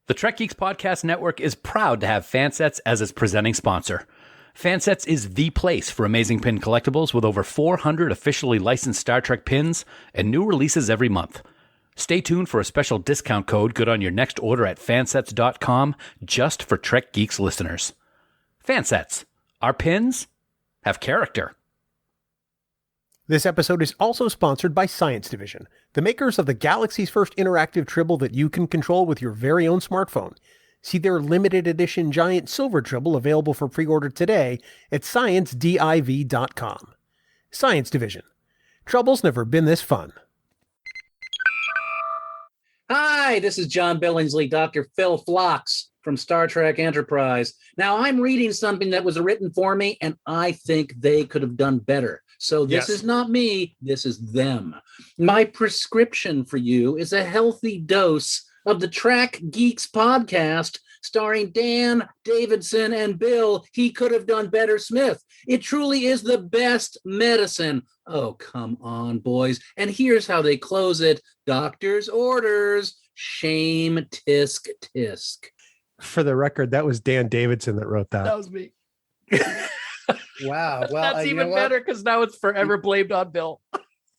The Trek Geeks Podcast Network is proud to have Fansets as its presenting sponsor. Fansets is the place for amazing pin collectibles with over 400 officially licensed Star Trek pins and new releases every month. Stay tuned for a special discount code good on your next order at fansets.com just for Trek Geeks listeners. Fansets. Our pins have character. This episode is also sponsored by Science Division, the makers of the galaxy's first interactive tribble that you can control with your very own smartphone. See their limited edition giant silver tribble available for pre-order today at sciencediv.com. Science Division. Trouble's never been this fun. Hi, this is John Billingsley, Dr. Phil Phlox from Star Trek Enterprise. Now, I'm reading something that was written for me, and I think they could have done better. So this is not me, this is them. My prescription for you is a healthy dose of the Trek Geeks podcast starring Dan Davidson and Bill He Could Have Done Better Smith. It truly is the best medicine. Oh, come on, boys. And here's how they close it. Doctor's orders. Shame, tisk, tisk. For the record, that was Dan Davidson that wrote that. That was me. Wow. Well, that's even better because now it's forever blamed on Bill.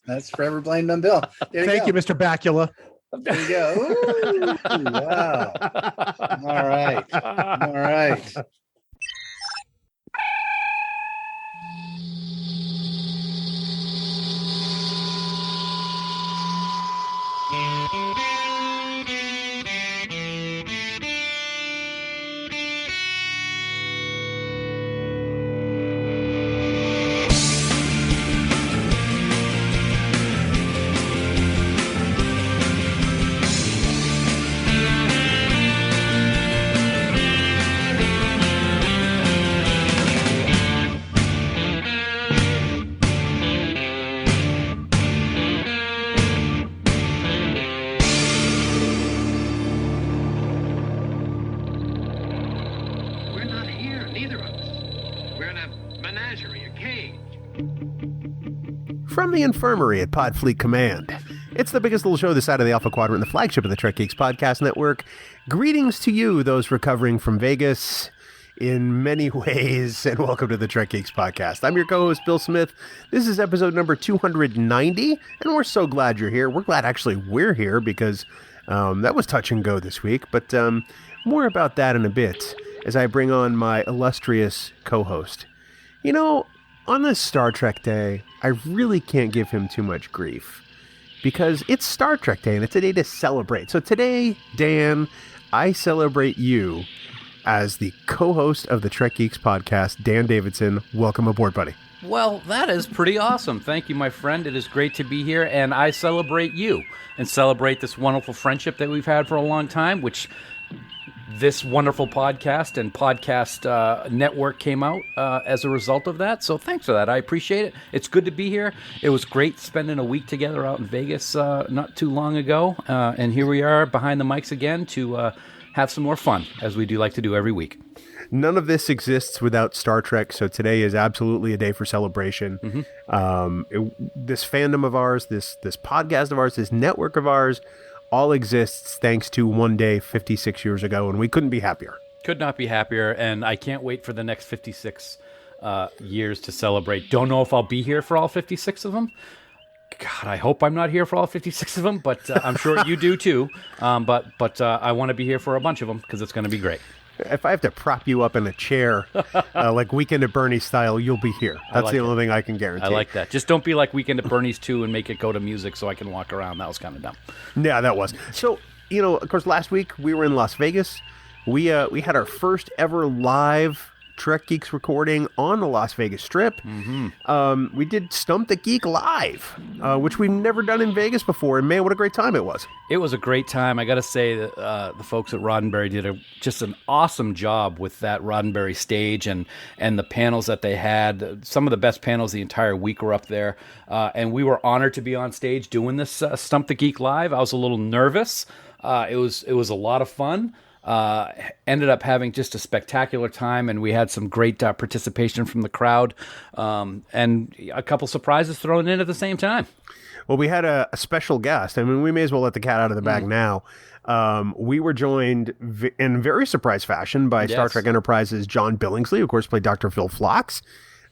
That's forever blamed on Bill. Thank you, Mr. Bakula. There you go. Ooh, wow. All right. All right. From the infirmary at Podfleet Command, it's the biggest little show this side of the Alpha Quadrant, the flagship of the Trek Geeks Podcast Network. Greetings to you, those recovering from Vegas in many ways, and welcome to the Trek Geeks Podcast. I'm your co-host, Bill Smith. This is episode number 290, and we're so glad you're here. We're glad actually we're here because that was touch and go this week, but more about that in a bit as I bring on my illustrious co-host. You know, on this Star Trek Day, I really can't give him too much grief because it's Star Trek Day and it's a day to celebrate. So today, Dan, I celebrate you as the co-host of the Trek Geeks podcast. Dan Davidson, welcome aboard, buddy. Well, that is pretty awesome. Thank you, my friend. It is great to be here, and I celebrate you and celebrate this wonderful friendship that we've had for a long time, which this wonderful podcast and podcast network came out as a result of that. So thanks for that. I appreciate it. It's good to be here. It was great spending a week together out in Vegas not too long ago. And here we are behind the mics again to have some more fun, as we do like to do every week. None of this exists without Star Trek, so today is absolutely a day for celebration. Mm-hmm. This fandom of ours, this podcast of ours, this network of ours, all exists thanks to one day 56 years ago, and we couldn't be happier. Could not be happier, and I can't wait for the next 56 years to celebrate. Don't know if I'll be here for all 56 of them. God, I hope I'm not here for all 56 of them, but I'm sure you do too. But I want to be here for a bunch of them because it's going to be great. If I have to prop you up in a chair, like Weekend at Bernie's style, you'll be here. That's like the only thing I can guarantee. I like that. Just don't be like Weekend at Bernie's 2 and make it go to music so I can walk around. That was kind of dumb. Yeah, that was. So, you know, of course, last week we were in Las Vegas. We had our first ever live Trek Geeks recording on the Las Vegas Strip. Mm-hmm. We did Stump the Geek live, which we've never done in Vegas before. And man, what a great time it was. It was a great time. I got to say that the folks at Roddenberry did just an awesome job with that Roddenberry stage and the panels that they had. Some of the best panels the entire week were up there. And we were honored to be on stage doing this Stump the Geek live. I was a little nervous. It was a lot of fun. Ended up having just a spectacular time, and we had some great participation from the crowd, and a couple surprises thrown in at the same time. Well, we had a special guest. I mean, we may as well let the cat out of the bag now. We were joined in very surprise fashion by Star Trek Enterprise's John Billingsley, who of course played Dr. Phil Phlox.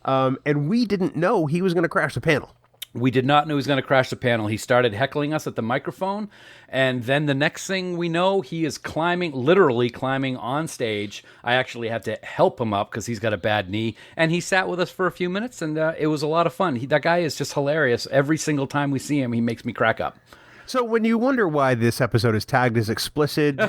And we didn't know he was going to crash the panel. We did not know he was going to crash the panel. He started heckling us at the microphone, and then the next thing we know, he is literally climbing on stage. I actually had to help him up because he's got a bad knee, and he sat with us for a few minutes, and it was a lot of fun. That guy is just hilarious. Every single time we see him, he makes me crack up. So when you wonder why this episode is tagged as explicit,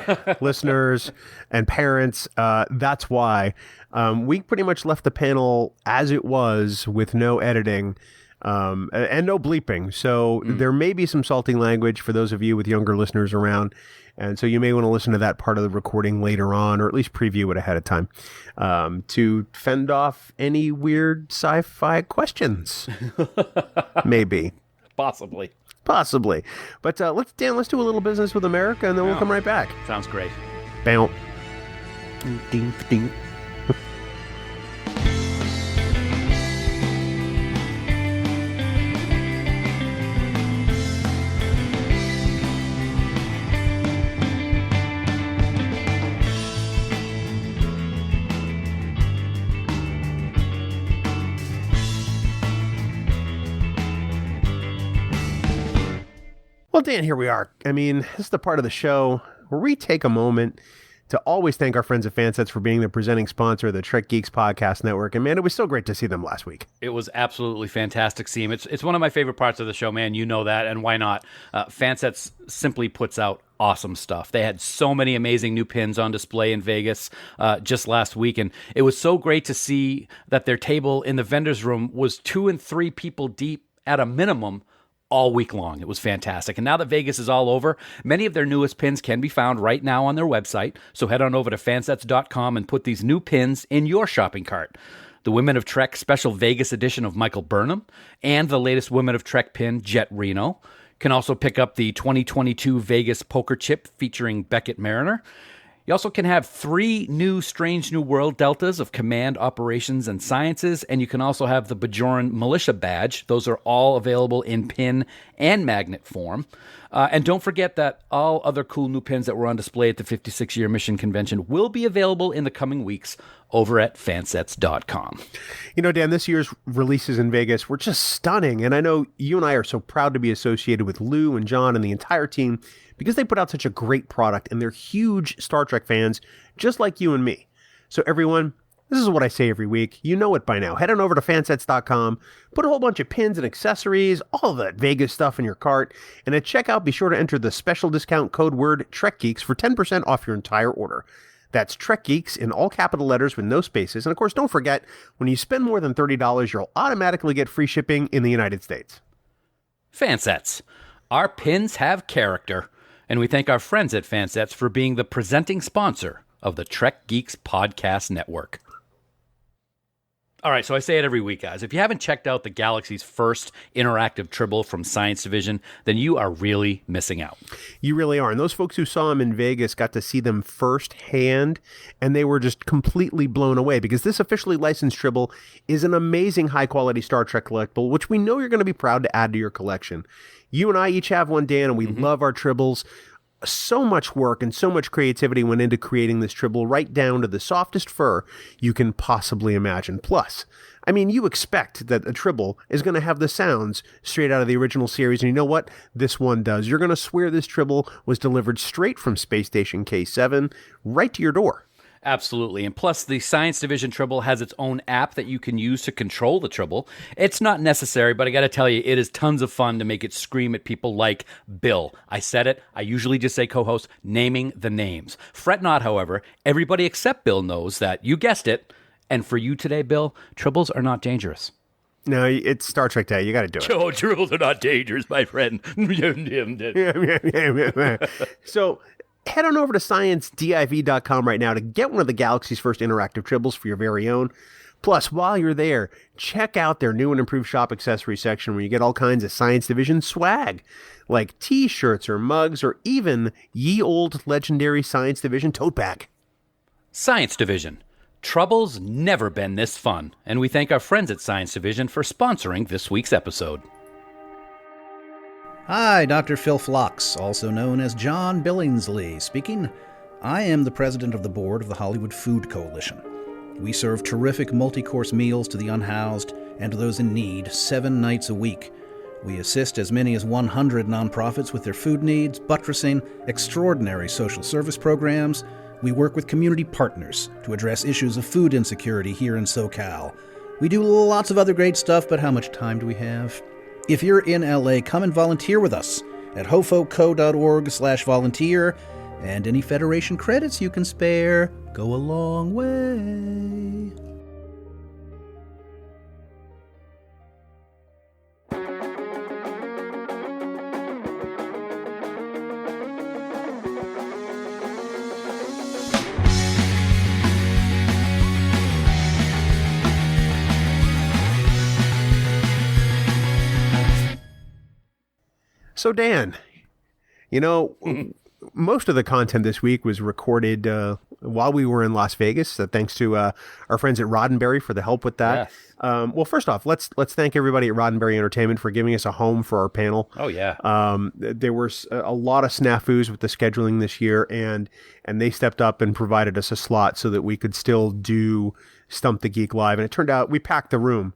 listeners and parents, that's why. We pretty much left the panel as it was with no editing. And no bleeping. So there may be some salting language for those of you with younger listeners around. And so you may want to listen to that part of the recording later on, or at least preview it ahead of time, to fend off any weird sci-fi questions. Maybe. Possibly. But let's do a little business with America, and then we'll come right back. Sounds great. Bow. Ding, ding. Well, Dan, here we are. I mean, this is the part of the show where we take a moment to always thank our friends at Fansets for being the presenting sponsor of the Trek Geeks Podcast Network. And man, it was so great to see them last week. It was absolutely fantastic seeing them. It's one of my favorite parts of the show, man. You know that, and why not? Fansets simply puts out awesome stuff. They had so many amazing new pins on display in Vegas just last week, and it was so great to see that their table in the vendor's room was 2 and 3 people deep at a minimum all week long. It was fantastic. And now that Vegas is all over, many of their newest pins can be found right now on their website. So head on over to fansets.com and put these new pins in your shopping cart. The Women of Trek special Vegas edition of Michael Burnham and the latest Women of Trek pin, Jet Reno. Can also pick up the 2022 Vegas poker chip featuring Beckett Mariner. You also can have 3 new Strange New World deltas of Command Operations and Sciences, and you can also have the Bajoran Militia badge. Those are all available in pin and magnet form. And don't forget that all other cool new pins that were on display at the 56-year Mission Convention will be available in the coming weeks over at fansets.com. You know, Dan, this year's releases in Vegas were just stunning, and I know you and I are so proud to be associated with Lou and John and the entire team because they put out such a great product, and they're huge Star Trek fans, just like you and me. So everyone, this is what I say every week. You know it by now. Head on over to fansets.com, put a whole bunch of pins and accessories, all that Vegas stuff in your cart, and at checkout, be sure to enter the special discount code word Trek Geeks for 10% off your entire order. That's Trek Geeks in all capital letters with no spaces. And of course, don't forget, when you spend more than $30, you'll automatically get free shipping in the United States. Fansets. Our pins have character. And we thank our friends at Fansets for being the presenting sponsor of the Trek Geeks Podcast Network. All right, so I say it every week, guys. If you haven't checked out the galaxy's first interactive Tribble from Science Division, then you are really missing out. You really are. And those folks who saw them in Vegas got to see them firsthand, and they were just completely blown away because this officially licensed Tribble is an amazing high-quality Star Trek collectible, which we know you're going to be proud to add to your collection. You and I each have one, Dan, and we love our Tribbles. So much work and so much creativity went into creating this Tribble, right down to the softest fur you can possibly imagine. Plus, I mean, you expect that a Tribble is going to have the sounds straight out of the original series, and you know what? This one does. You're going to swear this Tribble was delivered straight from Space Station K7 right to your door. Absolutely. And plus, the Science Division Tribble has its own app that you can use to control the Tribble. It's not necessary, but I got to tell you, it is tons of fun to make it scream at people like Bill. I said it. I usually just say co-host, naming the names. Fret not, however. Everybody except Bill knows that, you guessed it, and for you today, Bill, Tribbles are not dangerous. No, it's Star Trek Day. You got to do it. Oh, Tribbles are not dangerous, my friend. So head on over to sciencediv.com right now to get one of the galaxy's first interactive Tribbles for your very own. Plus, while you're there, check out their new and improved shop accessory section where you get all kinds of Science Division swag, like t-shirts or mugs or even ye old legendary Science Division tote bag. Science Division. Trouble's never been this fun, and we thank our friends at Science Division for sponsoring this week's episode. Hi, Dr. Phil Phlox, also known as John Billingsley, speaking. I am the president of the board of the Hollywood Food Coalition. We serve terrific multi-course meals to the unhoused and to those in need 7 nights a week. We assist as many as 100 nonprofits with their food needs, buttressing extraordinary social service programs. We work with community partners to address issues of food insecurity here in SoCal. We do lots of other great stuff, but how much time do we have? If you're in LA, come and volunteer with us at hofoco.org/volunteer, and any Federation credits you can spare go a long way. So, Dan, most of the content this week was recorded while we were in Las Vegas. Thanks to our friends at Roddenberry for the help with that. Yes. Well, first off, let's thank everybody at Roddenberry Entertainment for giving us a home for our panel. Oh, yeah. There were a lot of snafus with the scheduling this year, and they stepped up and provided us a slot so that we could still do Stump the Geek live. And it turned out we packed the room,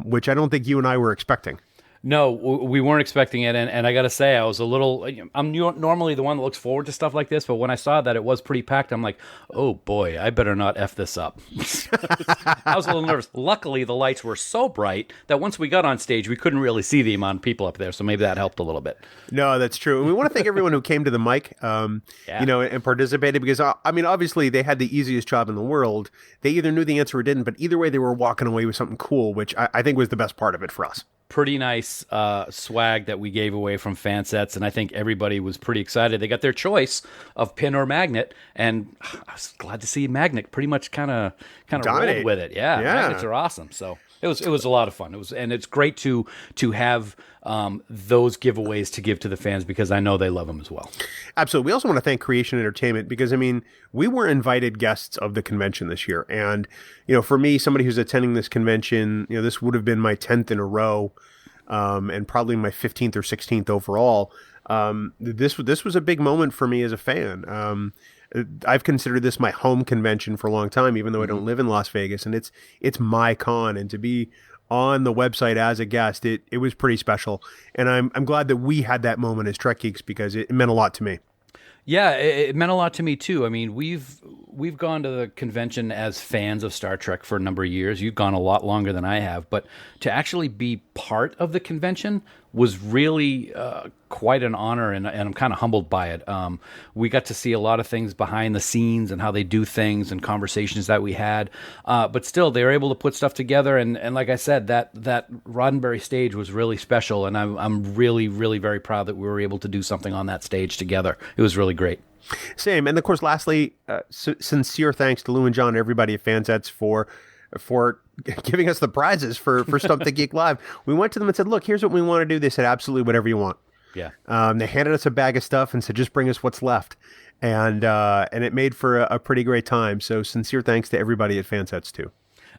which I don't think you and I were expecting. No, we weren't expecting it, and I got to say, I was a little. I'm normally the one that looks forward to stuff like this, but when I saw that it was pretty packed, I'm like, oh boy, I better not F this up. I was a little nervous. Luckily, the lights were so bright that once we got on stage, we couldn't really see the amount of people up there, so maybe that helped a little bit. No, that's true. And we want to thank everyone who came to the mic, and participated, because, obviously they had the easiest job in the world. They either knew the answer or didn't, but either way, they were walking away with something cool, which I think was the best part of it for us. Pretty nice swag that we gave away from fan sets, and I think everybody was pretty excited. They got their choice of pin or magnet, and I was glad to see magnet pretty much kind of rolled with it. Yeah, magnets are awesome. So it was a lot of fun. It's great to have those giveaways to give to the fans, because I know they love them as well. Absolutely. We also want to thank Creation Entertainment, because we were invited guests of the convention this year, and for me, somebody who's attending this convention, this would have been my 10th in a row, and probably my 15th or 16th overall. This was a big moment for me as a fan. I've considered this my home convention for a long time, even though I don't live in Las Vegas, and it's my con, and to be on the website as a guest, it was pretty special. And I'm glad that we had that moment as Trek Geeks, because it meant a lot to me. Yeah, it meant a lot to me too. We've gone to the convention as fans of Star Trek for a number of years. You've gone a lot longer than I have, but to actually be part of the convention was really quite an honor, and I'm kind of humbled by it. We got to see a lot of things behind the scenes and how they do things and conversations that we had, but still they were able to put stuff together. And like I said, that Roddenberry stage was really special, and I'm really, really very proud that we were able to do something on that stage together. It was really great. Same. And of course, lastly, sincere thanks to Lou and John and everybody at Fansets for giving us the prizes for Stump the Geek Live. We went to them and said, look, here's what we want to do. They said, absolutely whatever you want. Yeah. They handed us a bag of stuff and said, just bring us what's left. And it made for a pretty great time. So sincere thanks to everybody at Fansets too.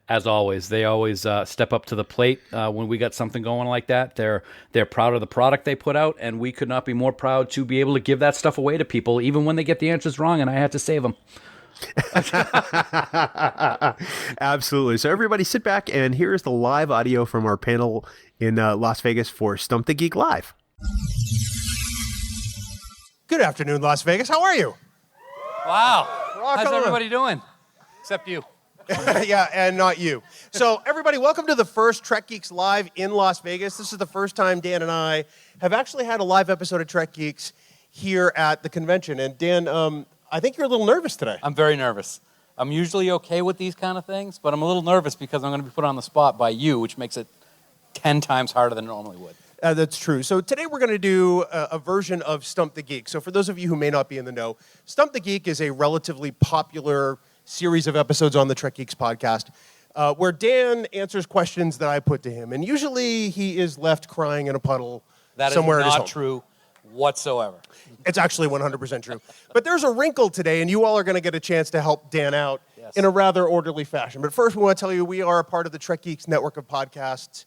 As always, they always step up to the plate when we got something going like that. They're proud of the product they put out, and we could not be more proud to be able to give that stuff away to people, even when they get the answers wrong, and I had to save them. Absolutely. So everybody sit back, and here's the live audio from our panel in Las Vegas for Stump the Geek Live. Good afternoon, Las Vegas. How are you? Wow. How's everybody doing? Except you. Yeah, and not you. So everybody, welcome to the first Trek Geeks Live in Las Vegas. This is the first time Dan and I have actually had a live episode of Trek Geeks here at the convention. And Dan, I think you're a little nervous today. I'm very nervous. I'm usually okay with these kind of things, but I'm a little nervous because I'm going to be put on the spot by you, which makes it 10 times harder than it normally would. That's true. So today we're going to do a version of Stump the Geek. So for those of you who may not be in the know, Stump the Geek is a relatively popular series of episodes on the Trek Geeks podcast where Dan answers questions that I put to him. And usually he is left crying in a puddle somewhere at his home. That is not true whatsoever. It's actually 100% true. But there's a wrinkle today, and you all are going to get a chance to help Dan out in a rather orderly fashion. But first, we want to tell you we are a part of the Trek Geeks network of podcasts.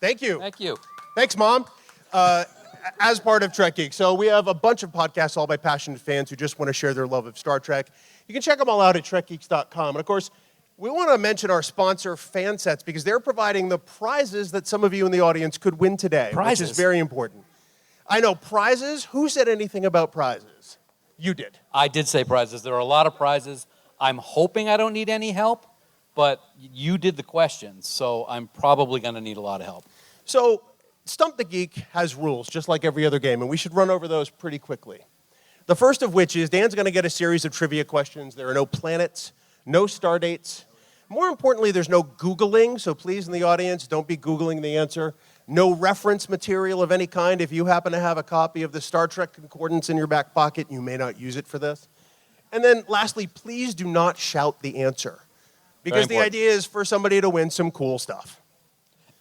Thank you. Thank you. Thanks, Mom. as part of Trek Geeks. So we have a bunch of podcasts all by passionate fans who just want to share their love of Star Trek. You can check them all out at trekgeeks.com. And of course, we want to mention our sponsor, Fansets, because they're providing the prizes that some of you in the audience could win today, which is very important. I know, prizes? Who said anything about prizes? You did. I did say prizes. There are a lot of prizes. I'm hoping I don't need any help, but you did the questions, so I'm probably going to need a lot of help. So, Stump the Geek has rules, just like every other game, and we should run over those pretty quickly. The first of which is Dan's going to get a series of trivia questions. There are no planets, no star dates. More importantly, there's no Googling, so please, in the audience, don't be Googling the answer. No reference material of any kind. If you happen to have a copy of the Star Trek Concordance in your back pocket, you may not use it for this. And then, lastly, please do not shout the answer, because the idea is for somebody to win some cool stuff.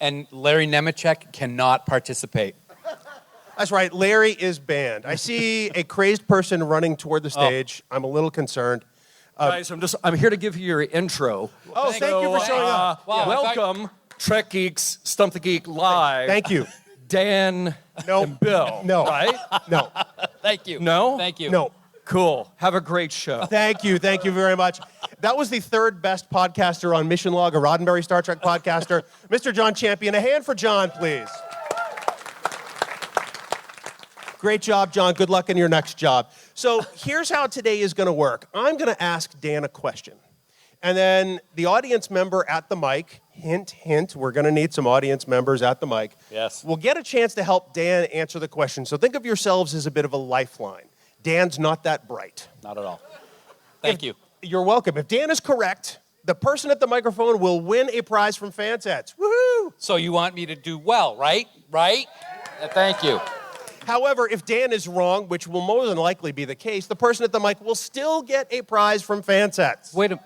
And Larry Nemechek cannot participate. That's right. Larry is banned. I see a crazed person running toward the stage. I'm a little concerned. Guys, I'm here to give you your intro. Oh, thank you for showing up. Welcome, Trek Geeks, Stump the Geek Live. Thank you. Dan and Bill. No. Right? No. Thank you. No? Thank you. No. Cool. Have a great show. Thank you. Thank you very much. That was the third best podcaster on Mission Log, a Roddenberry Star Trek podcaster, Mr. John Champion. A hand for John, please. Great job, John. Good luck in your next job. So here's how today is going to work. I'm going to ask Dan a question. And then the audience member at the mic, hint, hint, we're going to need some audience members at the mic. Yes. Will get a chance to help Dan answer the question. So think of yourselves as a bit of a lifeline. Dan's not that bright. Not at all. Thank you. You're welcome. If Dan is correct, the person at the microphone will win a prize from Fansets. Woohoo! So you want me to do well, right? Right? Thank you. However, if Dan is wrong, which will more than likely be the case, the person at the mic will still get a prize from Fansets. Wait a...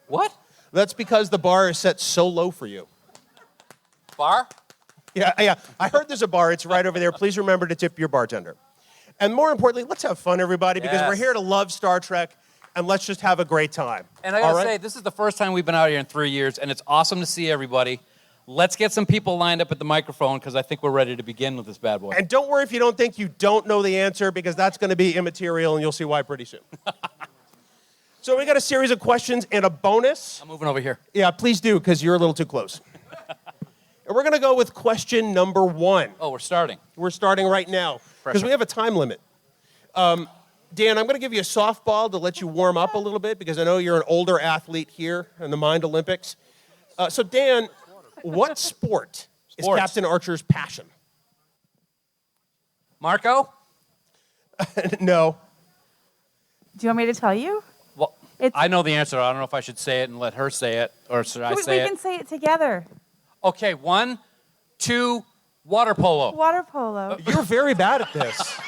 What? That's because the bar is set so low for you. Bar? Yeah. I heard there's a bar. It's right over there. Please remember to tip your bartender. And more importantly, let's have fun, everybody, because we're here to love Star Trek, and let's just have a great time. And I gotta say, this is the first time we've been out here in 3 years, and it's awesome to see everybody. Let's get some people lined up at the microphone, because I think we're ready to begin with this bad boy. And don't worry if you don't think you don't know the answer, because that's going to be immaterial, and you'll see why pretty soon. So we got a series of questions and a bonus. I'm moving over here. Yeah, please do, because you're a little too close. And we're going to go with question number 1. Oh, we're starting. We're starting right now, because we have a time limit. Dan, I'm going to give you a softball to let you warm up a little bit, because I know you're an older athlete here in the Mind Olympics. So, Dan, what sport is Captain Archer's passion? Marco? No. Do you want me to tell you? Well, I know the answer. I don't know if I should say it and let her say it, or should I say it? We can say it together. Okay, 1, 2, water polo. Water polo. You're very bad at this.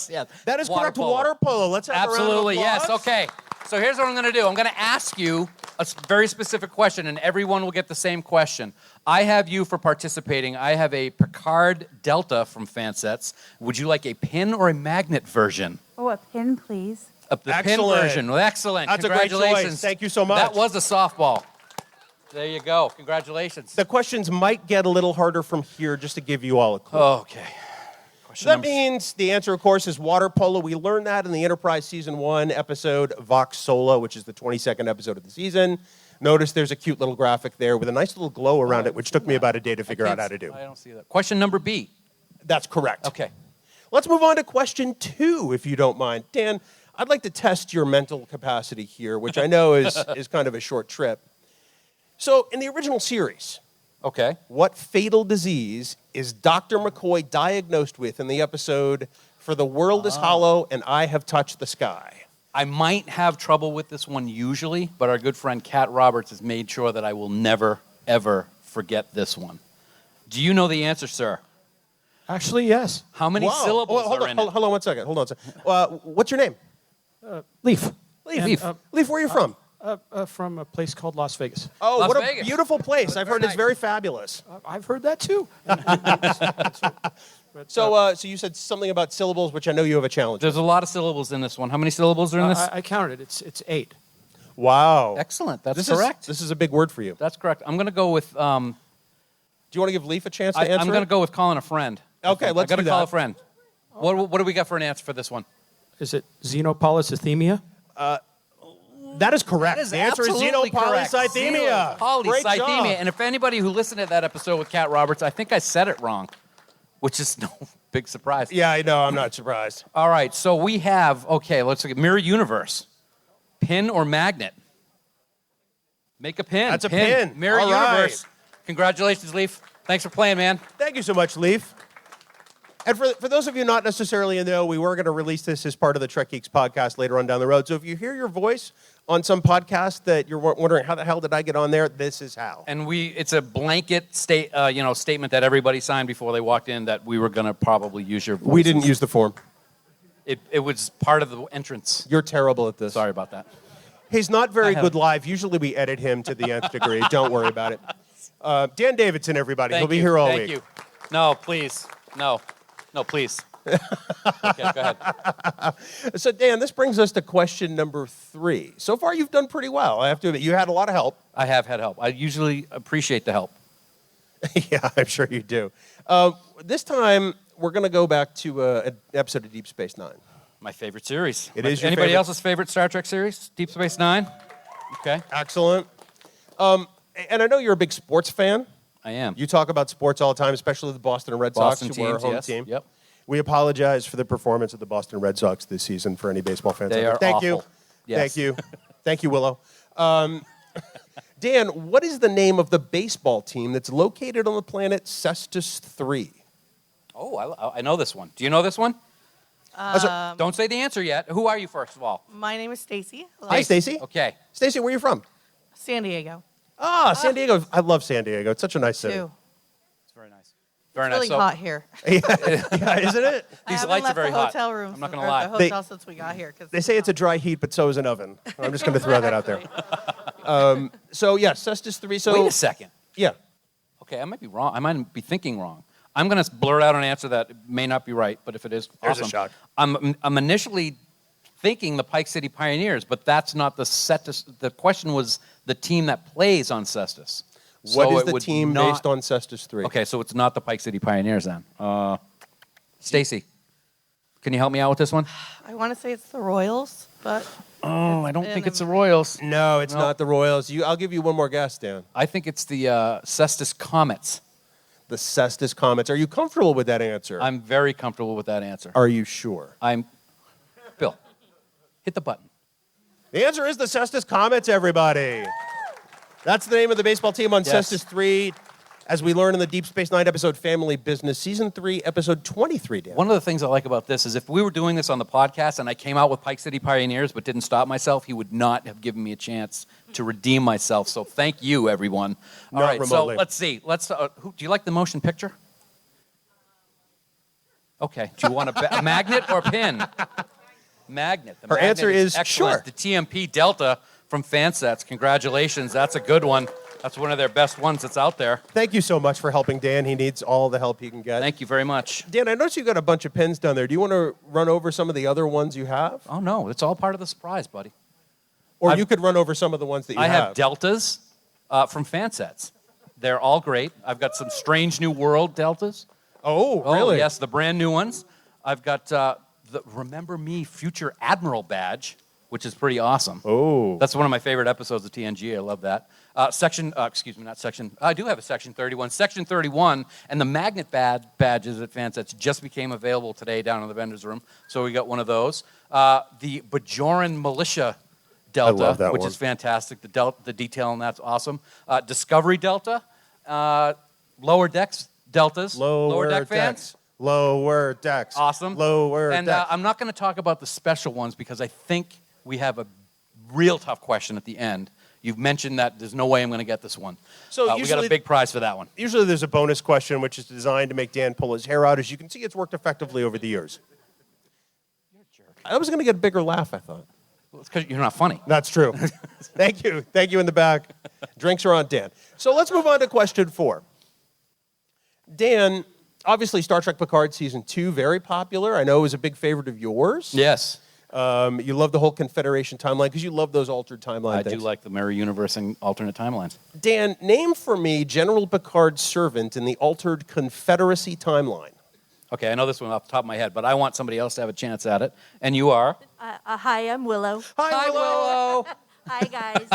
Yeah, that is correct. Water polo. Let's have absolutely a round of applause. yes. Okay, so here's what I'm going to do. I'm going to ask you a very specific question, and everyone will get the same question. I have you for participating. I have a Picard Delta from Fansets. Would you like a pin or a magnet version? Oh, a pin, please. The pin version. Well, excellent. That's a great choice. Thank you so much. That was a softball. There you go. Congratulations. The questions might get a little harder from here, just to give you all a clue. Okay. So that means the answer, of course, is water polo. We learned that in the Enterprise Season 1 episode, Vox Sola, which is the 22nd episode of the season. Notice there's a cute little graphic there with a nice little glow around it, which took me about a day to figure out how to do. I don't see that. Question number B. That's correct. Okay. Let's move on to question 2, if you don't mind. Dan, I'd like to test your mental capacity here, which I know is kind of a short trip. So, in the original series, what fatal disease is Dr. McCoy diagnosed with in the episode For the World is Hollow and I Have Touched the Sky? I might have trouble with this one usually, but our good friend Kat Roberts has made sure that I will never, ever forget this one. Do you know the answer, sir? Actually, yes. How many syllables are in it? Hold on one second. What's your name? Leaf. Leaf. Leaf, where are you from? From a place called Las Vegas. Oh, Las what Vegas. A beautiful place. I've heard it's very fabulous. I've heard that too. So you said something about syllables, which I know you have a challenge There's a lot of syllables in this one. How many syllables are in this? I counted. It's 8. Wow. Excellent. That's This correct. This is a big word for you. That's correct. I'm going to go with... Do you want to give Leaf a chance to answer? I'm going to go with calling a friend. Okay, let's I got do to call that. a friend. What do we got for an answer for this one? Is it xenopolycythemia? That is correct. That is the answer is absolutely correct. xenopolycythemia. Polycythemia. Great job. And if anybody who listened to that episode with Kat Roberts, I think I said it wrong, which is no big surprise. Yeah, I know. I'm not surprised. All right, so we have, okay, let's look at mirror universe. Pin or magnet? Make a pin. That's a pin. Mirror All right. universe. Congratulations, Leaf. Thanks for playing, man. Thank you so much, Leaf. And for those of you not necessarily in the know, we were going to release this as part of the Trek Geeks podcast later on down the road. So if you hear your voice on some podcast that you're wondering how the hell did I get on there, this is how. And it's a blanket statement that everybody signed before they walked in that we were going to probably use your voices. We didn't use the form. It was part of the entrance. You're terrible at this. Sorry about that. He's not very good live. Usually we edit him to the nth degree. Don't worry about it. Dan Davidson, everybody. He'll be here all week. Thank you. No, please. No, please. Okay, go ahead. So, Dan, this brings us to question number 3. So far, you've done pretty well. I have to admit, you had a lot of help. I have had help. I usually appreciate the help. Yeah, I'm sure you do. This time, we're going to go back to an episode of Deep Space Nine. My favorite series. It is your Anybody favorite? else's favorite Star Trek series? Deep Space Nine? Okay. Excellent. And I know you're a big sports fan. I am. You talk about sports all the time, especially the Boston Red Sox, Boston who are our teams, home yes. team. Yep. We apologize for the performance of the Boston Red Sox this season for any baseball fans. They out there. are Thank you. awful. Yes. Thank you. Thank you, Willow. Dan, what is the name of the baseball team that's located on the planet Cestus 3? Oh, I know this one. Do you know this one? Don't say the answer yet. Who are you, first of all? My name is Stacy. Hi, Stacy. Okay. Stacy, where are you from? San Diego. Ah, San Diego. I love San Diego. It's such a nice city. Too. It's very nice. Very It's really nice. hot here. Yeah, isn't it? I These haven't lights are left very the hot. hotel room I'm not since- gonna or lie. The hotel since we got here. They say it's a dry heat, but so is an oven. I'm just going to throw that out there. So, yeah, Cestus 3. So, Wait a second. Yeah. Okay, I might be wrong. I might be thinking wrong. I'm going to blurt out an answer that may not be right, but if it is, There's a awesome. shock. I'm initially thinking the Pike City Pioneers, but that's not the Cestus. The question was the team that plays on Cestus. What So is it the would team not- based on Cestus 3? Okay, so it's not the Pike City Pioneers then. Stacy, can you help me out with this one? I want to say it's the Royals, but Oh, I don't in think it's the a- Royals. No, it's No. not the Royals. I'll give you one more guess, Dan. I think it's the Cestus Comets. The Cestus Comets. Are you comfortable with that answer? I'm very comfortable with that answer. Are you sure? Bill, hit the button. The answer is the Cestus Comets, everybody. That's the name of the baseball team on Yes. Cestus 3. As we learn in the Deep Space Nine episode Family Business, Season 3, Episode 23, Dan. One of the things I like about this is if we were doing this on the podcast and I came out with Pike City Pioneers but didn't stop myself, he would not have given me a chance to redeem myself. So thank you, everyone. All Not right, remotely. so let's see. Do you like the motion picture? Okay. Do you want a magnet or pin? Magnet. The Her magnet answer is excellent. sure. The TMP Delta from Fansets. Congratulations. That's a good one. That's one of their best ones that's out there. Thank you so much for helping Dan. He needs all the help he can get. Thank you very much. Dan, I noticed you got a bunch of pins down there. Do you want to run over some of the other ones you have? Oh, no. It's all part of the surprise, buddy. Or you could run over some of the ones that you I have. have Deltas from Fansets. They're all great. I've got some Strange New World Deltas. Oh, really? Yes, the brand new ones. I've got the Remember Me Future Admiral badge, which is pretty awesome. Oh. That's one of my favorite episodes of TNG. I love that. I do have a Section 31. Section 31 and the magnet badges at Fansets just became available today down in the vendor's room. So we got one of those. The Bajoran Militia Delta, love that which one. is fantastic. The detail on that's awesome. Discovery Delta, Lower Decks Deltas. Lower Deck fans. Lower Decks. Awesome. Lower And Decks. I'm not going to talk about the special ones because I think we have a real tough question at the end. You've mentioned that there's no way I'm going to get this one. So we got usually- a big prize for that one. Usually there's a bonus question which is designed to make Dan pull his hair out. As you can see, it's worked effectively over the years. You're a jerk. I was going to get a bigger laugh, I thought. Well, it's because you're not funny. That's true. Thank you. Thank you in the back. Drinks are on Dan. So let's move on to question 4. Dan, obviously Star Trek Picard Season 2, very popular. I know it was a big favorite of yours. Yes. You love the whole Confederation timeline because you love those altered timeline I things. do like the mirror universe and alternate timelines. Dan, name for me General Picard's servant in the altered Confederacy timeline. Okay, I know this one off the top of my head, but I want somebody else to have a chance at it. And you are? Hi, I'm Willow. Hi, Willow. Hi, guys.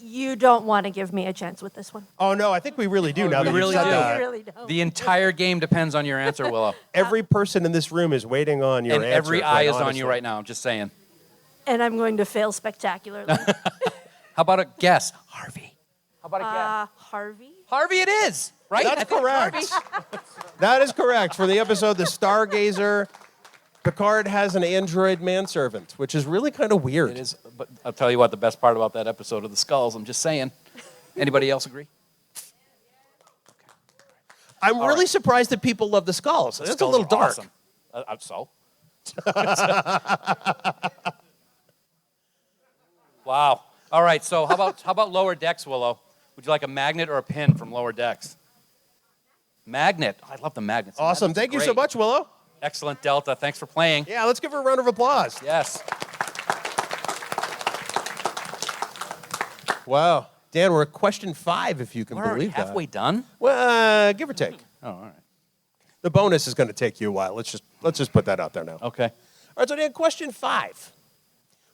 You don't want to give me a chance with this one. Oh, no, I think we really do now that really you've said do. that. You really don't. The entire game depends on your answer, Willow. Every person in this room is waiting on your And answer. every eye quite is on honestly. you right now. I'm just saying. And I'm going to fail spectacularly. How about a guess? Harvey. How about a guess? Harvey? Harvey it is, right? I That's think correct. Harvey. That is correct. For the episode The Stargazer, Picard has an android manservant, which is really kind of weird. It is, but I'll tell you what, the best part about that episode of the skulls, I'm just saying. Anybody else agree? I'm really surprised that people love the skulls. That's a Skulls little are dark. awesome. Wow. All right, so how about lower decks, Willow? Would you like a magnet or a pin from lower decks? Magnet. Oh, I love the magnets. Awesome. Magnets are Thank you so great. much, Willow. Excellent, Delta. Thanks for playing. Yeah, let's give her a round of applause. Yes. Wow. Dan, we're at question 5, if you can We're already believe that. halfway done? Well, give or take. Oh, all right. The bonus is going to take you a while. Let's just put that out there now. Okay. All right, so Dan, question 5.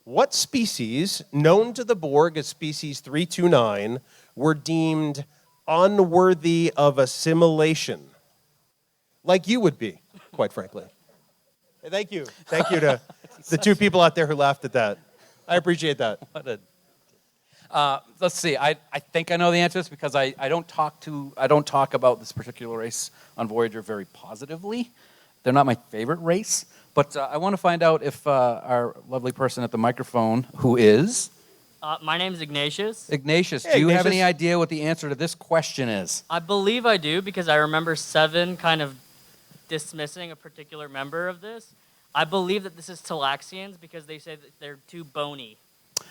What species, known to the Borg as species 329, were deemed unworthy of assimilation? Like you would be, quite frankly. Hey, thank you. Thank you to the 2 people out there who laughed at that. I appreciate that. What a... let's see. I think I know the answer to this because I don't talk about this particular race on Voyager very positively. They're not my favorite race, but I want to find out if our lovely person at the microphone, who is My name's Ignatius. Ignatius, Hey, do you have Ignatius. any idea what the answer to this question is? I believe I do because I remember Seven kind of dismissing a particular member of this. I believe that this is Talaxians because they say that they're too bony.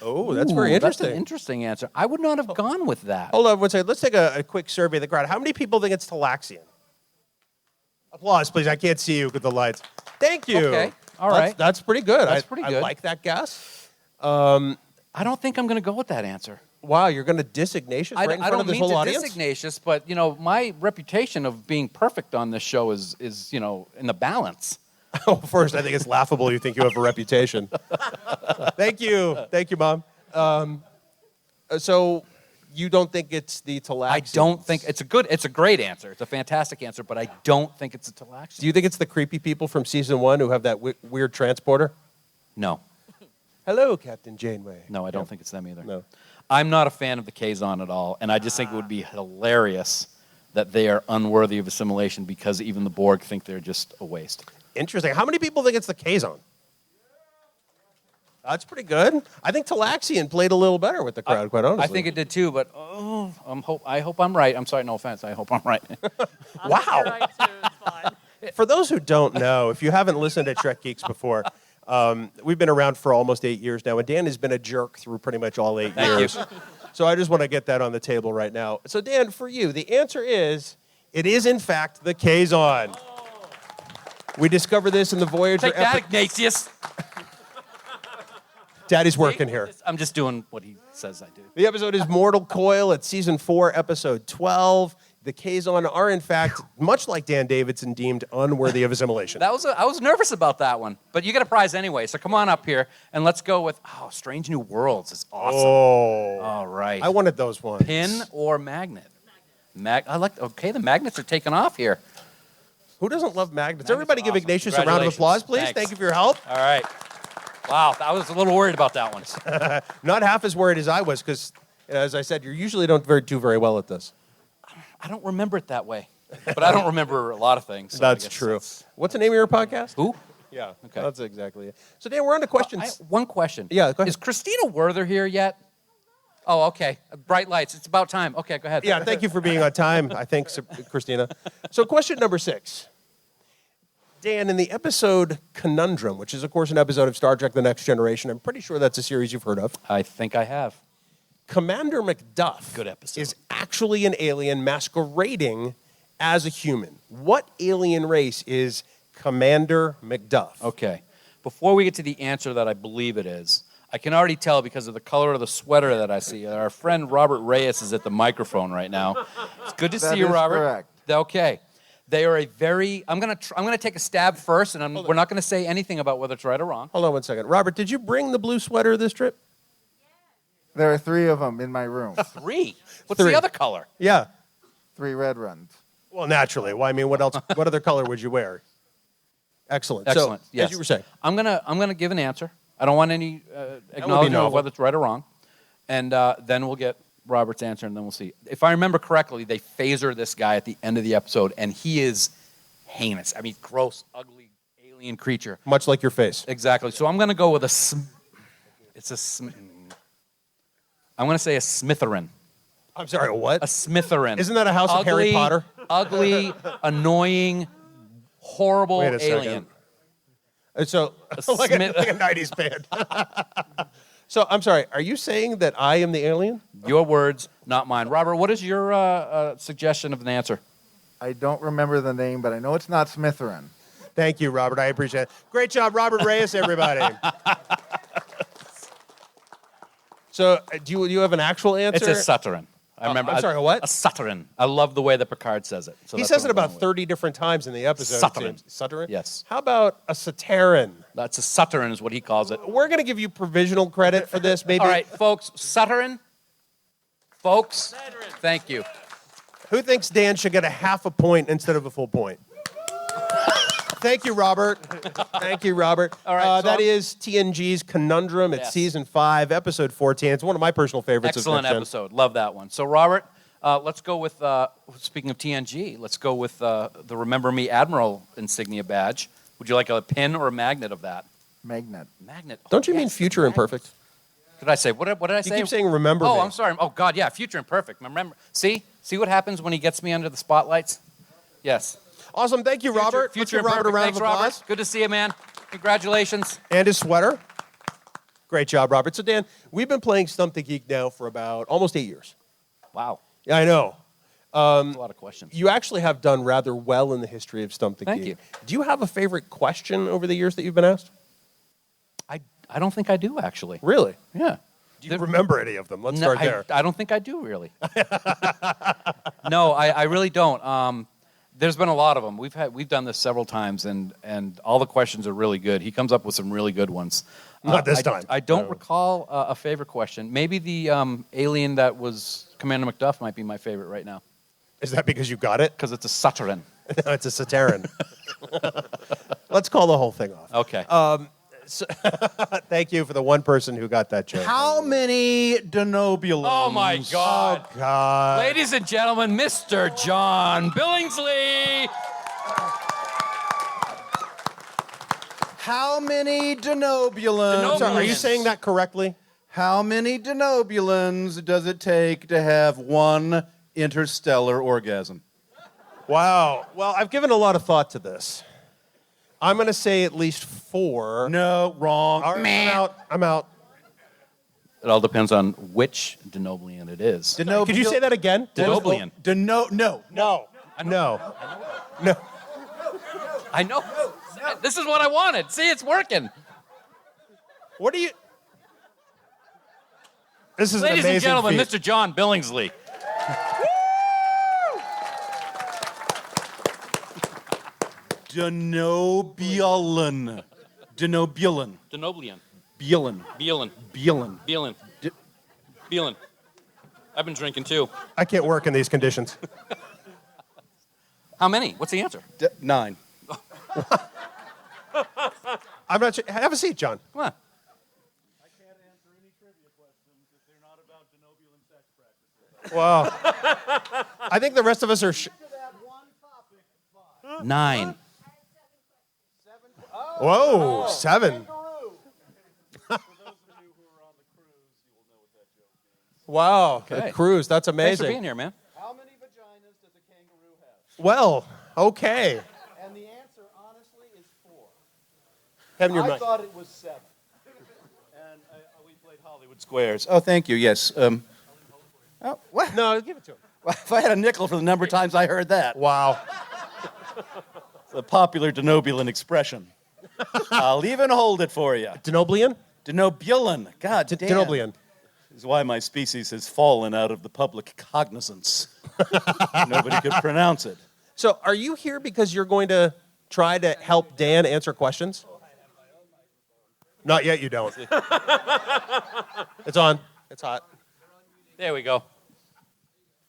Oh, that's very Ooh, interesting. That's an interesting answer. I would not have gone with that. Hold on one second. Let's take a quick survey of the crowd. How many people think it's Talaxian? Applause, please. I can't see you with the lights. Thank you. Okay. All right. That's pretty good. That's pretty I good. like that guess. I don't think I'm going to go with that answer. Wow, you're going to diss Ignatius right in I front don't of this mean whole to audience? diss Ignatius, but my reputation of being perfect on this show is in the balance. Oh, first, I think it's laughable you think you have a reputation. Thank you. Thank you, Mom. So you don't think it's the Talaxians? I don't think it's a great answer. It's a fantastic answer, but I don't think it's a Talaxian. Do you think it's the creepy people from season 1 who have that weird transporter? No. Hello, Captain Janeway. No, I don't think it's them either. No. I'm not a fan of the Kazon at all, and I just think it would be hilarious that they are unworthy of assimilation because even the Borg think they're just a waste. Interesting. How many people think it's the Kazon? That's pretty good. I think Talaxian played a little better with the crowd, quite honestly. I think it did too, but I hope I'm right. I'm sorry, no offense. I hope I'm right. Wow. For those who don't know, if you haven't listened to Trek Geeks before, we've been around for almost 8 years now, and Dan has been a jerk through pretty much all 8 Thank years. you. So I just want to get that on the table right now. So Dan, for you, the answer is, it is in fact the Kazon. We discovered this in the Voyager Take that, Ignatius. Daddy's working here. I'm just doing what he says I do. The episode is Mortal Coil. It's season 4, episode 12. The Kazon are, in fact, much like Dan Davidson, deemed unworthy of assimilation. I was nervous about that one, but you get a prize anyway. So come on up here and let's go with Strange New Worlds. It's awesome. Oh, all right. I wanted those ones. Pin or magnet? The magnets are taking off here. Who doesn't love magnets? Everybody give awesome. Ignatius a round of applause, please. Thanks. Thank you for your help. All right. Wow, I was a little worried about that one. Not half as worried as I was, because, as I said, you usually don't do very well at this. I don't remember it that way, but I don't remember a lot of things. So That's true. What's the name of your podcast? Who? Yeah, Okay. that's exactly it. So, Dan, we're on to questions. One question. Yeah, go ahead. Is Christina Werther here yet? Oh, okay. Bright lights. It's about time. Okay, go ahead. Yeah, thank you for being on time, I think, Christina. So, question number 6. Dan, in the episode Conundrum, which is, of course, an episode of Star Trek The Next Generation, I'm pretty sure that's a series you've heard of. I think I have. Commander Macduff Good episode. is actually an alien masquerading as a human. What alien race is Commander Macduff? Okay. before we get to the answer that I believe it is, I can already tell because of the color of the sweater that I see. Our friend Robert Reyes is at the microphone right now. It's good to see you, Robert. Correct. Okay. They are a very. I'm gonna take a stab first, and we're not gonna say anything about whether it's right or wrong. Hold on one second. Robert, did you bring the blue sweater this trip? There are 3 of them in my room. 3? What's 3. the other color? Yeah. 3 red ones. Well, naturally. Well, I mean, what else? What other color would you wear? Excellent. Excellent. So, yes. as you were saying, I'm gonna give an answer. I don't want any acknowledgement of whether it's right or wrong, and then we'll get Robert's answer, and then we'll see. If I remember correctly, they phaser this guy at the end of the episode, and he is heinous. I mean, gross, ugly, alien creature. Much like your face. Exactly. So I'm gonna go with I'm gonna say a Smitherin. I'm sorry, what? A Smitherin. Isn't that a house of Harry Potter? Ugly, annoying, horrible Wait a alien. Second. So, like a 90s band. So, I'm sorry, are you saying that I am the alien? Your words, not mine. Robert, what is your suggestion of an answer? I don't remember the name, but I know it's not Smitherin. Thank you, Robert. I appreciate it. Great job, Robert Reyes, everybody. So, do you have an actual answer? It's a Sutterin. I remember. I'm sorry, a what? A Sutterin. I love the way that Picard says it. So he that's says what it I'm about going 30 different times in the episode. Sutterin. Sutterin? Yes. How about a Saterin? That's a Sutterin is what he calls it. We're going to give you provisional credit for this, maybe. All right, folks. Sutterin. Folks. Thank you. Who thinks Dan should get a half a point instead of a full point? Thank you, Robert. Thank you, Robert. All right, that is TNG's Conundrum. It's season 5, episode 14. It's one of my personal favorites. Excellent episode. Love that one. So, Robert, let's go with, speaking of TNG, let's go with the Remember Me Admiral insignia badge. Would you like a pin or a magnet of that? Magnet. Magnet. Oh, Don't you mean future imperfect? Did I say? What did I say? You keep saying remember me. Oh, I'm sorry. Oh, God, yeah, future imperfect. Remember. See what happens when he gets me under the spotlights? Yes. Awesome. Thank you, Robert. Future Let's give Robert a round Thanks, of applause. Robert. Good to see you, man. Congratulations. And his sweater. Great job, Robert. So, Dan, we've been playing Stump the Geek now for about almost 8 years. Wow. Yeah, I know. That's a lot of questions. You actually have done rather well in the history of Stump the Geek. Thank you. Do you have a favorite question over the years that you've been asked? I don't think I do, actually. Really? Yeah. Do you remember any of them? Let's start there. I don't think I do, really. No, I really don't. There's been a lot of them. We've done this several times, and all the questions are really good. He comes up with some really good ones. Not this time. I don't recall a favorite question. Maybe the alien that was Commander McDuff might be my favorite right now. Is that because you got it? Because it's a Sutterin. No, it's a Saterin. Let's call the whole thing off. Okay. Thank you for the one person who got that joke. How many Denobulans? Oh, my God. Oh, God. Ladies and gentlemen, Mr. John Billingsley. How many Denobulans? Sorry, are you saying that correctly? How many Denobulans does it take to have one interstellar orgasm? Wow. Well, I've given a lot of thought to this. I'm going to say at least 4. No, wrong. All right, I'm out. It all depends on which Denobulan it is. Could you say that again? Denobulan. No. I know. This is what I wanted. See, it's working. What do you... This is Ladies an amazing and gentlemen, feat. Mr. John Billingsley. Denobulan. Denobulan. Denobulan. Beelan. Beelan. Beelan. Beelan. Beelan. I've been drinking too. I can't work in these conditions. How many? What's the answer? 9. I'm not sure. Have a seat, John. Come on. Wow. I think the rest of us are... 9. Whoa, 7. Wow, Okay. a cruise. That's Thanks amazing. for being here, man. How many vaginas does a kangaroo have? Well, okay. And the answer, honestly, is 4. Have in your I mind. thought it was 7. And we played Hollywood Squares. Oh, thank you. Yes. Oh, what? No, give it to him. Well, if I had a nickel for the number of times I heard that. Wow. It's a popular Denobulan expression. I'll even hold it for you. Denobulan? Denobulan. God damn. Denobulan. This is why my species has fallen out of the public cognizance. Nobody could pronounce it. So are you here because you're going to try to help Dan answer questions? Not yet, you don't. It's on. It's hot. There we go.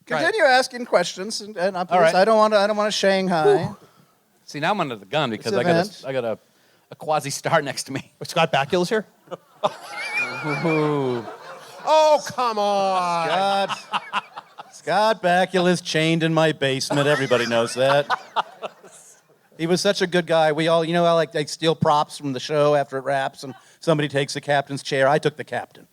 Continue asking questions, and All right. I don't want to Shanghai. See, now I'm under the gun because This I got a quasi-star next to me. Scott Bakula's here? Oh, come on. Scott Bakula's chained in my basement. Everybody knows that. He was such a good guy. We all, I steal props from the show after it wraps, and somebody takes the captain's chair. I took the captain.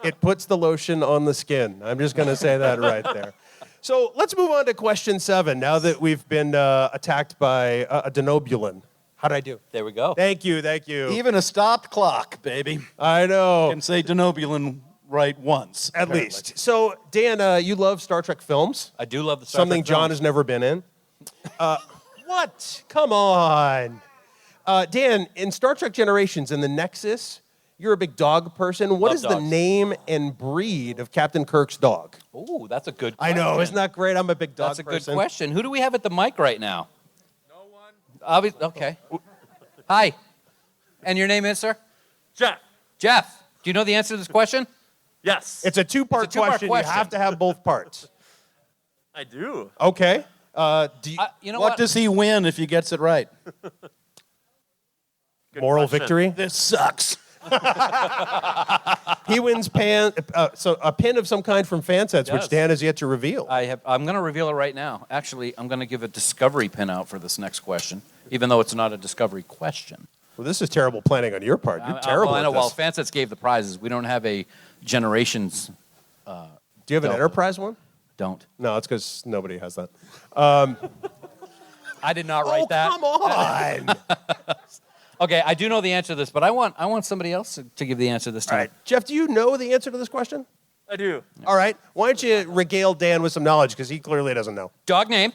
It puts the lotion on the skin. I'm just going to say that right there. So let's move on to question 7 now that we've been attacked by a Denobulan. How'd I do? There we go. Thank you, thank you. Even a stopped clock, baby. I know. Can say Denobulan right once. At least. So, Dan, you love Star Trek films. I do love the Star Something Trek John films. has never been in. What? Come on. Dan, in Star Trek Generations, in the Nexus, you're a big dog person. What Love is the dogs. name and breed of Captain Kirk's dog? Ooh, that's a good I question. know, isn't that great? I'm a big dog That's a person. good question. Who do we have at the mic right now? No one. Okay. Hi. And your name is, sir? Jeff. Jeff. Do you know the answer to this question? Yes. It's a two-part It's a two-part question. question. You have to have both parts. I do. Okay. Do you, What does he win if he gets it right? moral question. victory? This sucks. He wins so a pin of some kind from Fansets, which Yes. Dan has yet to reveal. I'm going to reveal it right now. Actually, I'm going to give a discovery pin out for this next question, even though it's not a discovery question. Well, this is terrible planning on your part. You're terrible Well, I know. at Well, this. Fansets gave the prizes. We don't have a Generations. Do you have an Delta. Enterprise one? Don't. No, it's because nobody has that. I did not write that. Come on. Okay, I do know the answer to this, but I want somebody else to give the answer this time. All right. Jeff, do you know the answer to this question? I do. All right. Why don't you regale Dan with some knowledge, because he clearly doesn't know. Dog name.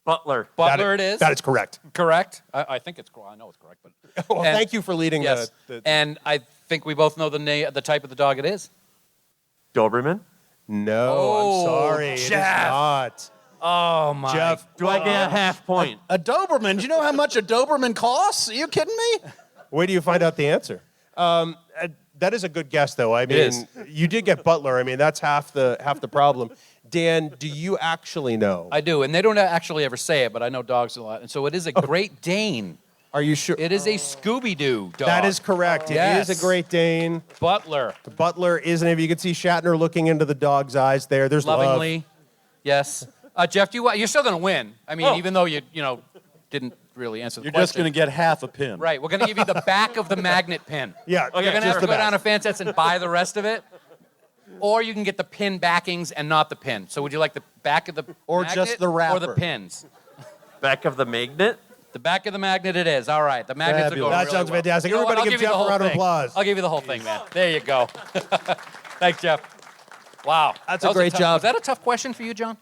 Butler. Butler it is. That is correct. Correct. I think it's correct. I know it's correct. But Well, And- thank you for leading yes. the And I think we both know the type of the dog it is. Doberman. No, Oh, I'm sorry. It is Jeff. not. Oh my. Jeff, Do I get a half point? A Doberman. Do you know how much a Doberman costs? Are you kidding me? where do you find out the answer? That is a good guess, though. I mean, is. you did get Butler. I mean, that's half the problem. Dan, do you actually know? I do, and they don't actually ever say it, but I know dogs a lot, and so it is a Great Dane. Are you sure? It is a Scooby-Doo dog. That is correct. Yes. It is a Great Dane. Butler. The Butler is, and if you can see Shatner looking into the dog's eyes there, there's Lovingly. love. Yes. Jeff, you're still going to win. I mean, even though you didn't really answer the You're question. just going to get half a pin. Right. We're going to give you the back of the magnet pin. Yeah, You're going to have just to the go back. down to Fansets and buy the rest of it. Or you can get the pin backings and not the pin. So would you like the back of the Or magnet just the or the wrapper? pins? Back of the magnet. The back of the magnet it is. All right. The magnets are going Fabulous. That really sounds well. fantastic. You know what? Everybody I'll give you Jeff the a whole round of thing. applause. I'll give you the whole thing, man. There you go. Thanks, Jeff. Wow. That's That a was great tough- job. Was that a tough question for you, John?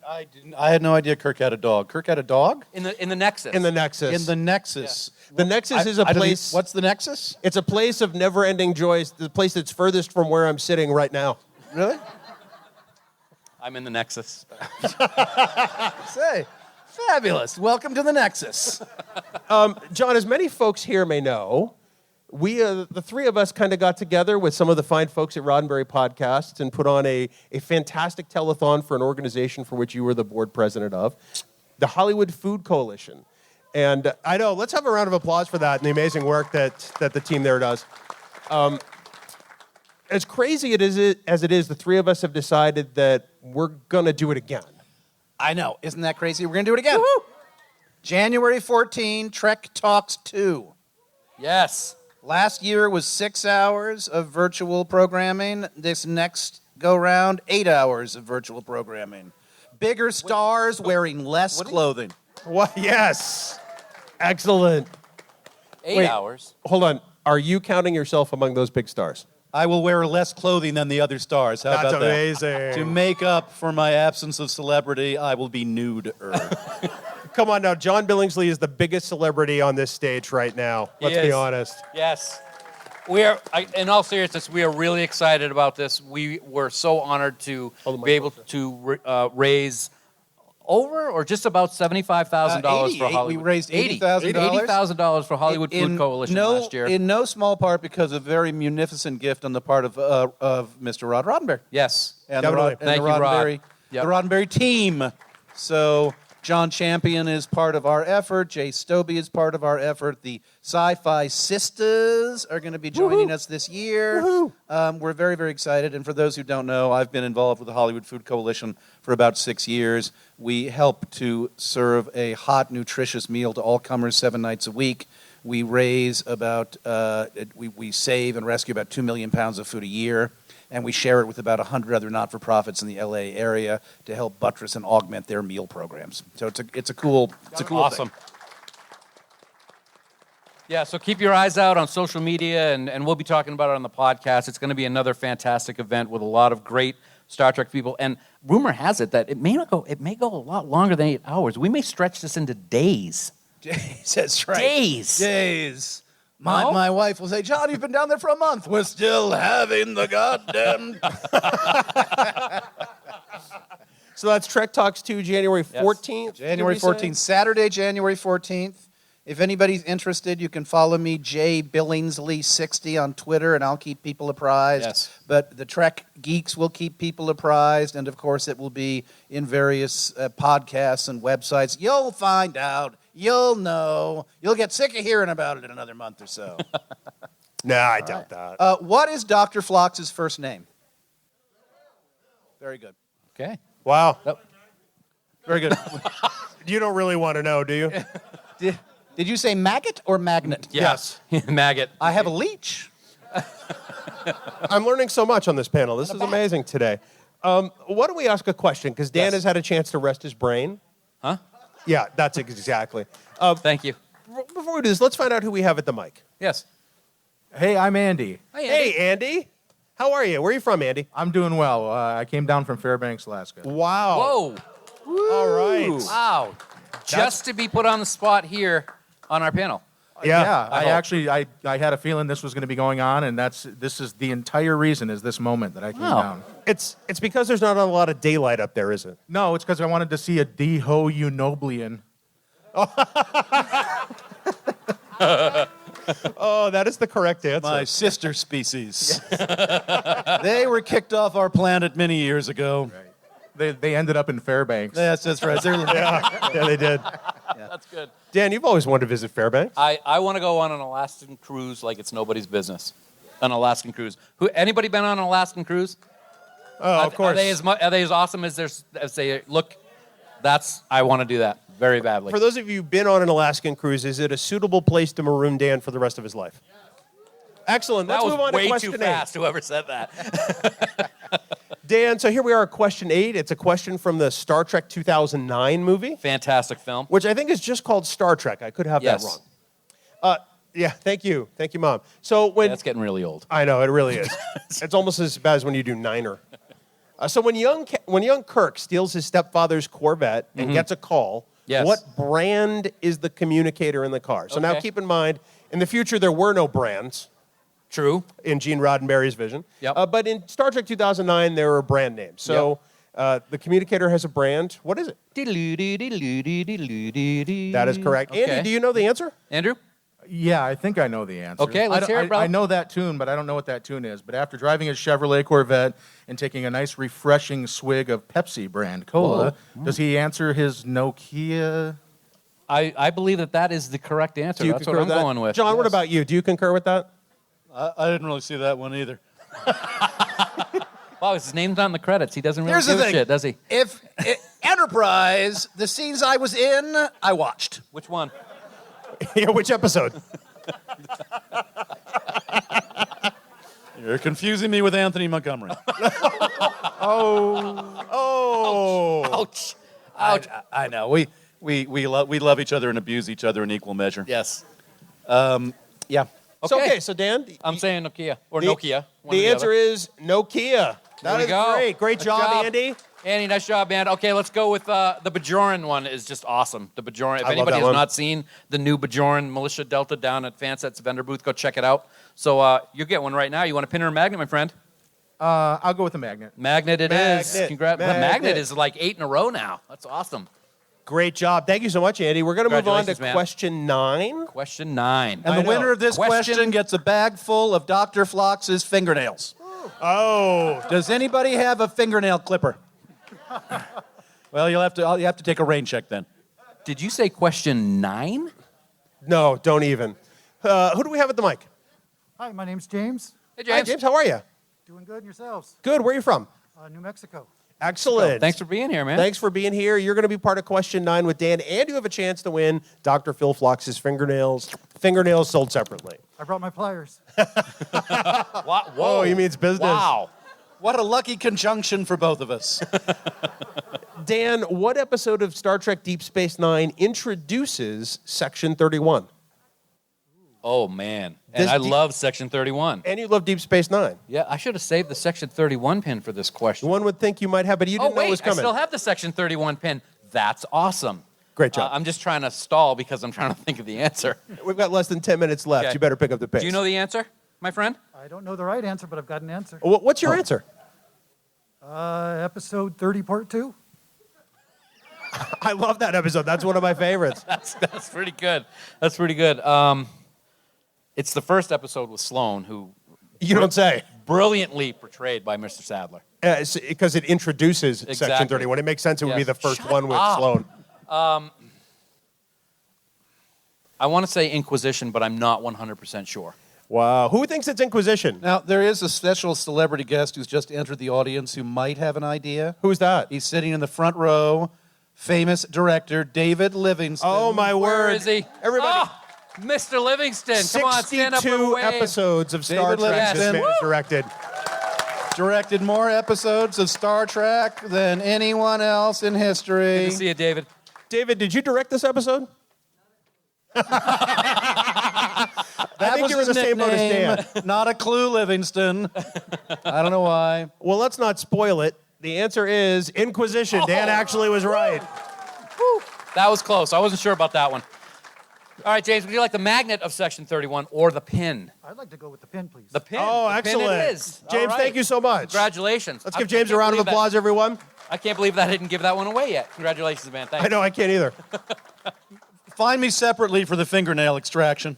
I didn't. I had no idea Kirk had a dog. Kirk had a dog? In the Nexus. In the Nexus. In the Nexus. The Nexus is a I don't e- place. What's the Nexus? It's a place of never-ending joy. It's the place that's furthest from where I'm sitting right now. Really? I'm in the Nexus. Say, fabulous. Welcome to the Nexus. John, as many folks here may know, we, the three of us, kind of got together with some of the fine folks at Roddenberry Podcasts and put on a fantastic telethon for an organization for which you were the board president of, the Hollywood Food Coalition. And I know, let's have a round of applause for that and the amazing work that the team there does. As crazy as it is, the three of us have decided that we're going to do it again. I know. Isn't that crazy? We're going to do it again. Woo-hoo! January 14, Trek Talks 2. Yes. Last year was 6 hours of virtual programming. This next go-round, 8 hours of virtual programming. Bigger stars wearing less clothing. What? Yes. Excellent. 8 Wait. hours. Hold on. Are you counting yourself among those big stars? I will wear less clothing than the other stars. How That's about that? amazing. To make up for my absence of celebrity, I will be nude-er. Come on now. John Billingsley is the biggest celebrity on this stage right now. Let's be honest. Yes. In all seriousness, we are really excited about this. We were so honored to be able to raise over or just about $75,000 for Hollywood. We raised $80,000. $80,000 for Hollywood Food Coalition last year. In no small part because of a very munificent gift on the part of Mr. Rod Roddenberry. Yes. And Thank you, Rod. The Roddenberry team. So John Champion is part of our effort. Jay Stobie is part of our effort. The Sci-Fi Sisters are going to be joining us this year. We're very, very excited. And for those who don't know, I've been involved with the Hollywood Food Coalition for about 6 years. We help to serve a hot, nutritious meal to all comers 7 nights a week. We raise about, we save and rescue about 2 million pounds of food a year. And we share it with about 100 other not-for-profits in the LA area to help buttress and augment their meal programs. So it's a cool awesome thing. Yeah, so keep your eyes out on social media, and we'll be talking about it on the podcast. It's going to be another fantastic event with a lot of great Star Trek people. And rumor has it that it may go a lot longer than 8 hours. We may stretch this into days. That's right. Days. My wife will say, John, you've been down there for a month. We're still having the goddamn... So that's Trek Talks 2, January 14th? January 14th. Saturday, January 14th. If anybody's interested, you can follow me, Jay Billingsley60 on Twitter, and I'll keep people apprised. Yes. But the Trek Geeks will keep people apprised, and of course it will be in various podcasts and websites. You'll find out. You'll know. You'll get sick of hearing about it in another month or so. Nah, I doubt that. What is Dr. Phlox's first name? Very good. Okay. Wow. Yep. Very good. You don't really want to know, do you? Did you say maggot or magnet? Yes. Maggot. I have a leech. I'm learning so much on this panel. This is amazing today. Why don't we ask a question? Because Dan has had a chance to rest his brain. Huh? Yeah, that's exactly. Thank you. Before we do this, let's find out who we have at the mic. Yes. Hey, I'm Andy. Hey, Andy. How are you? Where are you from, Andy? I'm doing well. I came down from Fairbanks, Alaska. Wow. Whoa. All right. Wow. Just to be put on the spot here on our panel. Yeah. I had a feeling this was going to be going on, and this is the entire reason is this moment that I came down. It's because there's not a lot of daylight up there, is it? No, it's because I wanted to see a Denobulan. Oh, that is the correct answer. My sister species. They were kicked off our planet many years ago. Right. They ended up in Fairbanks. Yes, that's right. Yeah, they did. That's good. Dan, you've always wanted to visit Fairbanks. I want to go on an Alaskan cruise like it's nobody's business. An Alaskan cruise. Anybody been on an Alaskan cruise? Oh, of course. Are they as awesome as they look? I want to do that very badly. For those of you who've been on an Alaskan cruise, is it a suitable place to maroon Dan for the rest of his life? Excellent. Let's move on to question 8. That was way too fast, whoever said that. Dan, so here we are at question 8. It's a question from the Star Trek 2009 movie. Fantastic film. Which I think is just called Star Trek. I could have that wrong. Yeah, thank you. Thank you, Mom. So that's getting really old. I know, it really is. It's almost as bad as when you do Niner. So when young Kirk steals his stepfather's Corvette and gets a call, what brand is the communicator in the car? So now keep in mind, in the future there were no brands. True. In Gene Roddenberry's vision. Yep. But in Star Trek 2009, there were brand names. So the communicator has a brand. What is it? That is correct. Okay. Andy, do you know the answer? Andrew? Yeah, I think I know the answer. Okay, let's hear it, bro. I know that tune, but I don't know what that tune is. But after driving a Chevrolet Corvette and taking a nice refreshing swig of Pepsi brand cola, does he answer his Nokia? I believe that is the correct answer. That's what I'm going with. John, what about you? Do you concur with that? I didn't really see that one either. Wow, his name's not in the credits. He doesn't really Here's give the a thing. shit, does he? If Enterprise, the scenes I was in, I watched. Which one? Yeah, which episode? You're confusing me with Anthony Montgomery. Ouch. Ouch. I know. We love each other and abuse each other in equal measure. Yes. Yeah. Okay, so Dan. I'm saying Nokia. Or Nokia. The answer is Nokia. That is great. Great job, Andy. Andy, nice job, man. Okay, let's go with the Bajoran one. Is just awesome. The Bajoran. If I love anybody that has one. not seen the new Bajoran Militia Delta down at Fanset's vendor booth, go check it out. So you get one right now. You want a pin or a magnet, my friend? I'll go with the magnet. Magnet it is. Magnet. Congrats. The Magnet. magnet is like 8 in a row now. That's awesome. Great job. Thank you so much, Andy. We're going to move on to Congratulations, man. question 9. Question 9. And I the winner know. of this question gets a bag full of Dr. Flox's fingernails. Oh. Does anybody have a fingernail clipper? Well, you have to take a rain check then. Did you say question 9? No, don't even. Who do we have at the mic? Hi, my name's James. Hey, Hi, James. How are you? Doing good, and yourselves? Good. Where are you from? New Mexico. Excellent. Thanks for being here, man. Thanks for being here. You're going to be part of question 9 with Dan, and you have a chance to win Dr. Phil Flox's fingernails. Fingernails sold separately. I brought my pliers. What? Oh, he means business. Wow. What a lucky conjunction for both of us. Dan, what episode of Star Trek Deep Space Nine introduces Section 31? Oh, man. And I love Section 31. And you love Deep Space Nine. Yeah, I should have saved the Section 31 pin for this question. One would think you might have, but you didn't know it was coming. I still have the Section 31 pin. That's awesome. Great job. I'm just trying to stall because I'm trying to think of the answer. We've got less than 10 minutes left. Okay. You better pick up the pace. Do you know the answer, my friend? I don't know the right answer, but I've got an answer. What's your answer? Episode 30, part 2. I love that episode. That's one of my favorites. That's pretty good. That's pretty good. It's the first episode with Sloan, who You don't say. brilliantly portrayed by Mr. Sadler. Because it introduces Section Exactly. 31. It makes sense it would be Yes. the first Shut one with up. Sloan. I want to say Inquisition, but I'm not 100% sure. Wow. Who thinks it's Inquisition? Now, there is a special celebrity guest who's just entered the audience who might have an idea. Who's that? He's sitting in the front row. Famous director David Livingston. Oh, my word. Where is he? Everybody. Oh, Mr. Livingston. Come on, stand up and 62 wave. episodes of Star David Trek this Livingston. man has directed. Directed more episodes of Star Trek than anyone else in history. Good to see you, David. David, did you direct this episode? I think was you're in the his same boat as nickname. Dan. Not a clue, Livingston. I don't know why. Well, let's not spoil it. The answer is Inquisition. Dan actually was right. That was close. I wasn't sure about that one. All right, James, would you like the magnet of Section 31 or the pin? I'd like to go with the pin, please. The pin. Oh, The pin excellent. it is. All James, right. thank you so much. Congratulations. Let's give James a round of applause, everyone. I can't believe that I didn't give that one away yet. Congratulations, man. Thanks. I know, I can't either. Find me separately for the fingernail extraction.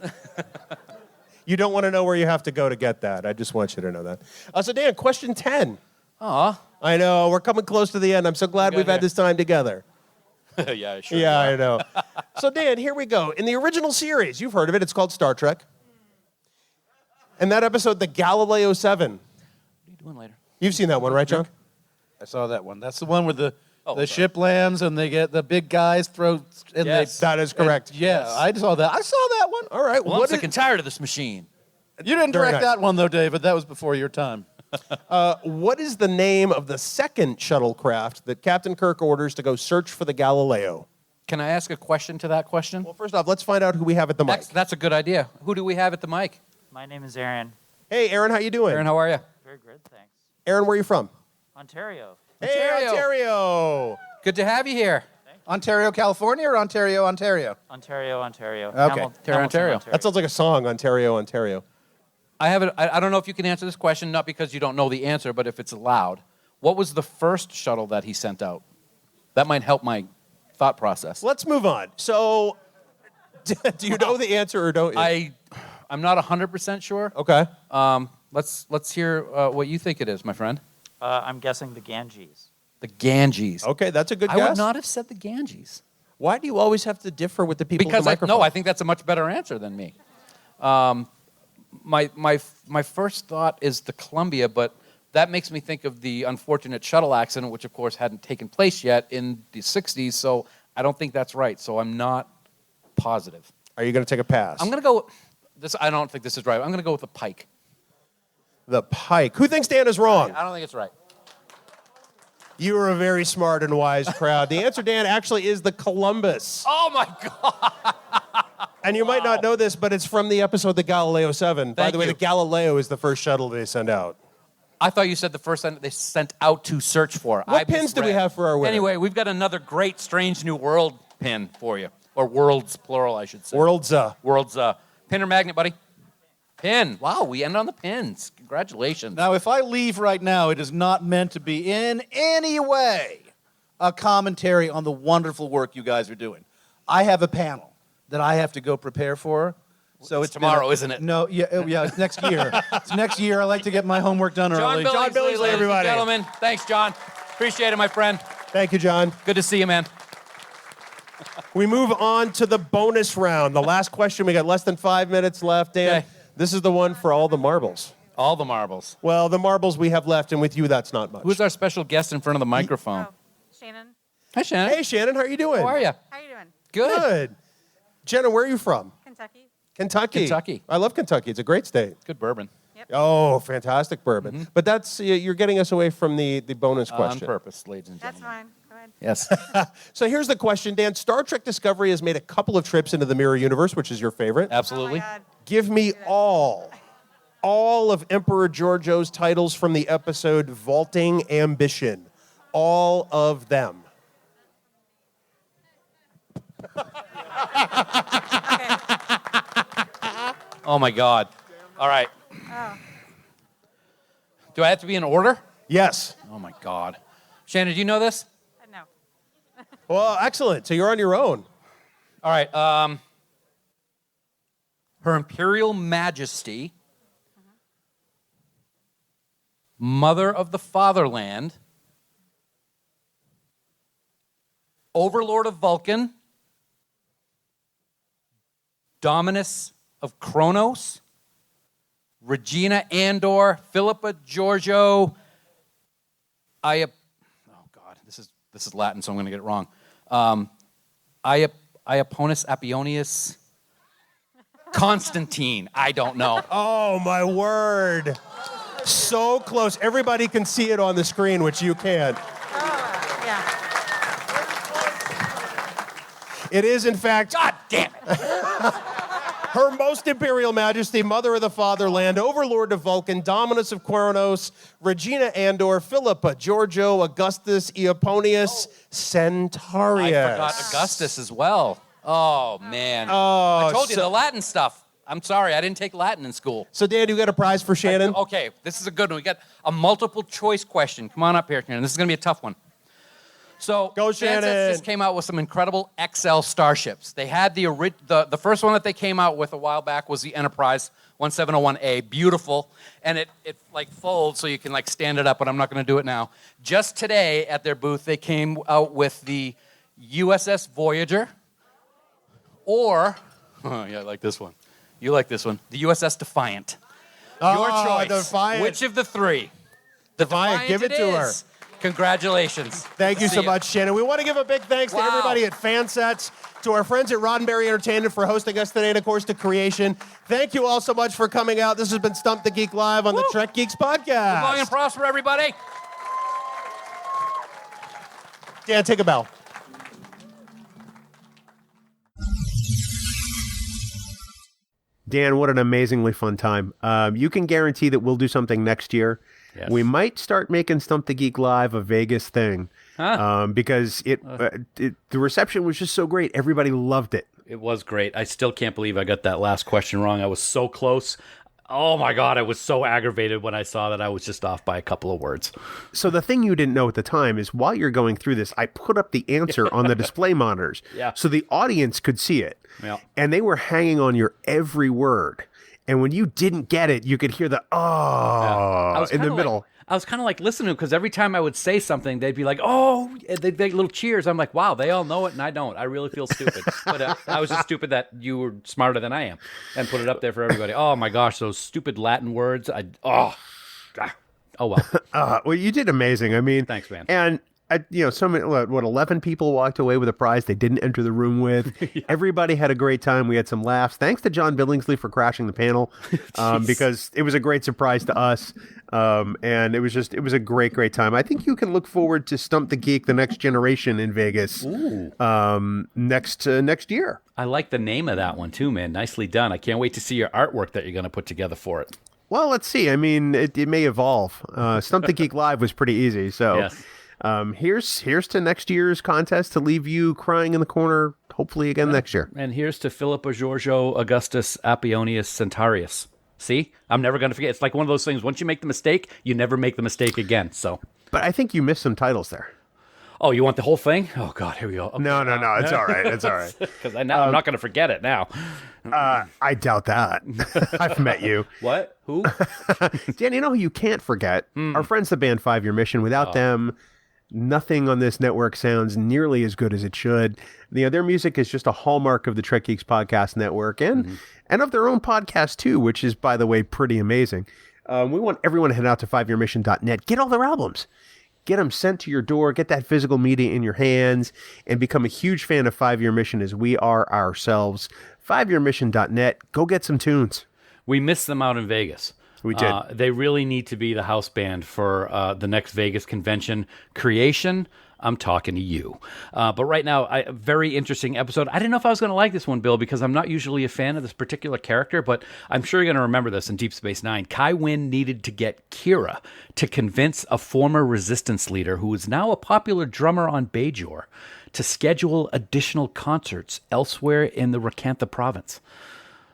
You don't want to know where you have to go to get that. I just want you to know that. So, Dan, question 10. Aw. I know, we're coming close to the end. I'm so glad we've had here. this time together. Yeah, sure. Yeah, I know. So, Dan, here we go. In the original series, you've heard of it. It's called Star Trek. And that episode, the Galileo 7. What are you doing later? You've seen that one, right, John? I saw that one. That's the one where the ship lands and they get the big guys throw. And Yes. That is correct. I saw that. I saw that one. All right. Well, I'm what sick and tired of this machine. You didn't Very direct nice. that one though, David. That was before your time. What is the name of the second shuttlecraft that Captain Kirk orders to go search for the Galileo? Can I ask a question to that question? Well, first off, let's find out who we have at the mic. That's a good idea. Who do we have at the mic? My name is Aaron. Hey, Aaron, how you doing? Aaron, how are you? Very good, thanks. Aaron, where are you from? Ontario. Hey, Ontario. Good to have you here. Ontario, California, or Ontario, Ontario? Ontario, Ontario. Okay. Ontario. That sounds like a song, Ontario, Ontario. I don't know if you can answer this question, not because you don't know the answer, but if it's allowed. What was the first shuttle that he sent out? That might help my thought process. Let's move on. So, do you know the answer or don't you? I'm not 100% sure. Okay. Let's hear what you think it is, my friend. I'm guessing the Ganges. The Ganges. Okay, that's a good I guess. would not have said the Ganges. Why do you always have to differ with the people Because at the microphone? I think that's a much better answer than me. My first thought is the Columbia, but that makes me think of the unfortunate shuttle accident, which of course hadn't taken place yet in the 60s, so I don't think that's right. So I'm not positive. Are you going to take a pass? I'm going to go this. I don't think this is right. I'm going to go with the Pike. The Pike. Who thinks Dan is wrong? I don't think it's right. You are a very smart and wise crowd. The answer, Dan, actually is the Columbus. Oh my God! And you might not know this, but it's from the episode The Galileo 7. By Thank the way, you. the Galileo is the first shuttle they send out. I thought you said the first time they sent out to search for. What pins do we have for our winner? Anyway, we've got another great Strange New World pin for you. Or worlds, plural, I should say. Worlds. Worlds. Pin or magnet, buddy? Pin. Wow, we end on the pins. Congratulations. Now, if I leave right now, it is not meant to be in any way a commentary on the wonderful work you guys are doing. I have a panel that I have to go prepare for. So it's tomorrow, isn't it? No, yeah, it's next year. It's next year. I like to get my homework done early. John Billingsley, ladies everybody. and gentlemen. Thanks, John. Appreciate it, my friend. Thank you, John. Good to see you, man. We move on to the bonus round. The last question. We got less than 5 minutes left, Dan. Okay. This is the one for all the marbles. All the marbles. Well, the marbles we have left, and with you, that's not much. Who's our special guest in front of the microphone? Shannon. Hi, Shannon. Hey, Shannon, how are you doing? How are you? How you doing? Good. Jenna, where are you from? Kentucky. Kentucky. I love Kentucky. It's a great state. Good bourbon. Oh, fantastic bourbon. But that's you're getting us away from the bonus question. On purpose, ladies and That's gentlemen. fine. Go ahead. Yes. So here's the question, Dan. Star Trek Discovery has made a couple of trips into the Mirror Universe, which is your favorite. Absolutely. Give me all of Emperor Giorgio's titles from the episode Vaulting Ambition. All of them. Oh, my God. All right. Oh. Do I have to be in order? Yes. Oh, my God. Shannon, do you know this? No. Well, excellent. So you're on your own. All right. Her Imperial Majesty, Mother of the Fatherland, Overlord of Vulcan, Dominus of Kronos, Regina Andor, Philippa Giorgio, oh God, this is Latin, so I'm going to get it wrong. Iaponus Apionius, Constantine. I don't know. Oh, my word. So close. Everybody can see it on the screen, which you can't. Yeah. It is, in fact, God damn it. Her Most Imperial Majesty, Mother of the Fatherland, Overlord of Vulcan, Dominus of Kronos, Regina Andor, Philippa, Giorgio, Augustus, Eoponius, Centaurius. I forgot Augustus as well. Oh, man. Oh, I told you, the Latin stuff. I'm sorry, I didn't take Latin in school. So, Dan, you got a prize for Shannon? Okay, this is a good one. We got a multiple choice question. Come on up here, Shannon. This is going to be a tough one. So, Go, Shannon. Fansets just came out with some incredible XL starships. They had the first one that they came out with a while back was the Enterprise 1701A. Beautiful. And it like folds so you can like stand it up, but I'm not going to do it now. Just today at their booth, they came out with the USS Voyager or, oh, yeah, I like this one. You like this one. The USS Defiant. Your choice. Defiant. Which of the three? The Defiant, give it to her. Congratulations. Thank you so much, Shannon. We want to give a big thanks to everybody at Fansets, to our friends at Roddenberry Entertainment for hosting us today, and of course to Creation. Thank you all so much for coming out. This has been Stump the Geek Live on the Trek Geeks podcast. Good long and prosper, everybody. Dan, take a bow. Dan, what an amazingly fun time. You can guarantee that we'll do something next year. Yes. We might start making Stump the Geek Live a Vegas thing because the reception was just so great. Everybody loved it. It was great. I still can't believe I got that last question wrong. I was so close. Oh, my God. I was so aggravated when I saw that I was just off by a couple of words. So the thing you didn't know at the time is while you're going through this, I put up the answer on the display monitors so the audience could see it. Yeah. And they were hanging on your every word. And when you didn't get it, you could hear the in the middle. I was kind of like listening because every time I would say something, they'd be like, oh, they'd make little cheers. I'm like, wow, they all know it and I don't. I really feel stupid. But I was just stupid that you were smarter than I am and put it up there for everybody. Oh, my gosh, those stupid Latin words. Oh, well. Well, you did amazing. I mean, thanks, man. And so many, 11 people walked away with a prize they didn't enter the room with. Yeah. Everybody had a great time. We had some laughs. Thanks to John Billingsley for crashing the panel because it was a great surprise to us. And it was a great, great time. I think you can look forward to Stump the Geek, the next generation in Vegas next year. I like the name of that one too, man. Nicely done. I can't wait to see your artwork that you're going to put together for it. Well, let's see. I mean, it may evolve. Stump the Geek Live was pretty easy. So here's to next year's contest to leave you crying in the corner, hopefully again next year. And here's to Philippa Giorgio Augustus Appionius Centarius. See? I'm never going to forget. It's like one of those things. Once you make the mistake, you never make the mistake again. So, but I think you missed some titles there. Oh, you want the whole thing? Oh, God, here we go. Okay. No. It's all right. It's all right. Because I'm not going to forget it now. I doubt that. I've met you. What? Who? Dan, you know who you can't forget? Our friends, the band 5 Year Mission. Without them, nothing on this network sounds nearly as good as it should. You know, their music is just a hallmark of the Trek Geeks podcast network and of their own podcast, too, which is, by the way, pretty amazing. We want everyone to head out to 5yearmission.net. Get all their albums. Get them sent to your door, get that physical media in your hands, and become a huge fan of 5 Year Mission as we are ourselves. 5yearmission.net. Go get some tunes. We missed them out in Vegas. We did. They really need to be the house band for the next Vegas convention. Creation, I'm talking to you. But right now, a very interesting episode. I didn't know if I was going to like this one, Bill, because I'm not usually a fan of this particular character, but I'm sure you're going to remember this in Deep Space Nine. Kai Wynn needed to get Kira to convince a former resistance leader who is now a popular drummer on Bajor to schedule additional concerts elsewhere in the Rakantha province.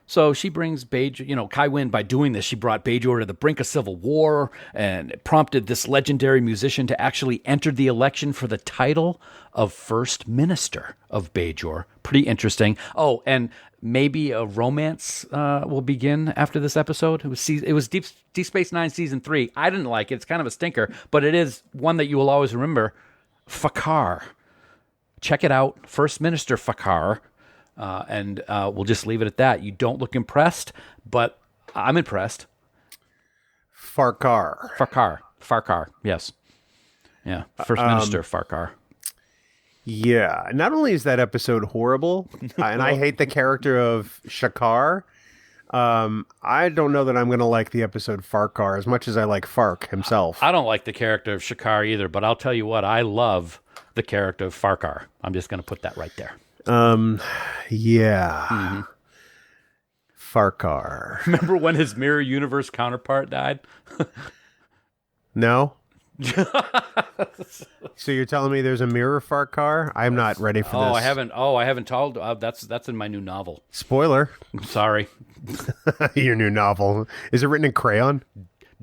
So she brings Bajor, Kai Wynn, by doing this, she brought Bajor to the brink of civil war and prompted this legendary musician to actually enter the election for the title of First Minister of Bajor. Pretty interesting. Oh, and maybe a romance will begin after this episode. It was Deep Space Nine Season 3. I didn't like it. It's kind of a stinker, but it is one that you will always remember. Fakar. Check it out. First Minister Fakar. And we'll just leave it at that. You don't look impressed, but I'm impressed. Farkar. Yes. Yeah. First Minister Farkar. Yeah. Not only is that episode horrible, and I hate the character of Shakar, I don't know that I'm going to like the episode Farkar as much as I like Fark himself. I don't like the character of Shakar either, but I'll tell you what, I love the character of Farkar. I'm just going to put that right there. Yeah. Farkar. Remember when his Mirror Universe counterpart died? No. So you're telling me there's a mirror Farkar? I'm not ready for this. I haven't told. That's in my new novel. Spoiler. Sorry. Your new novel. Is it written in crayon?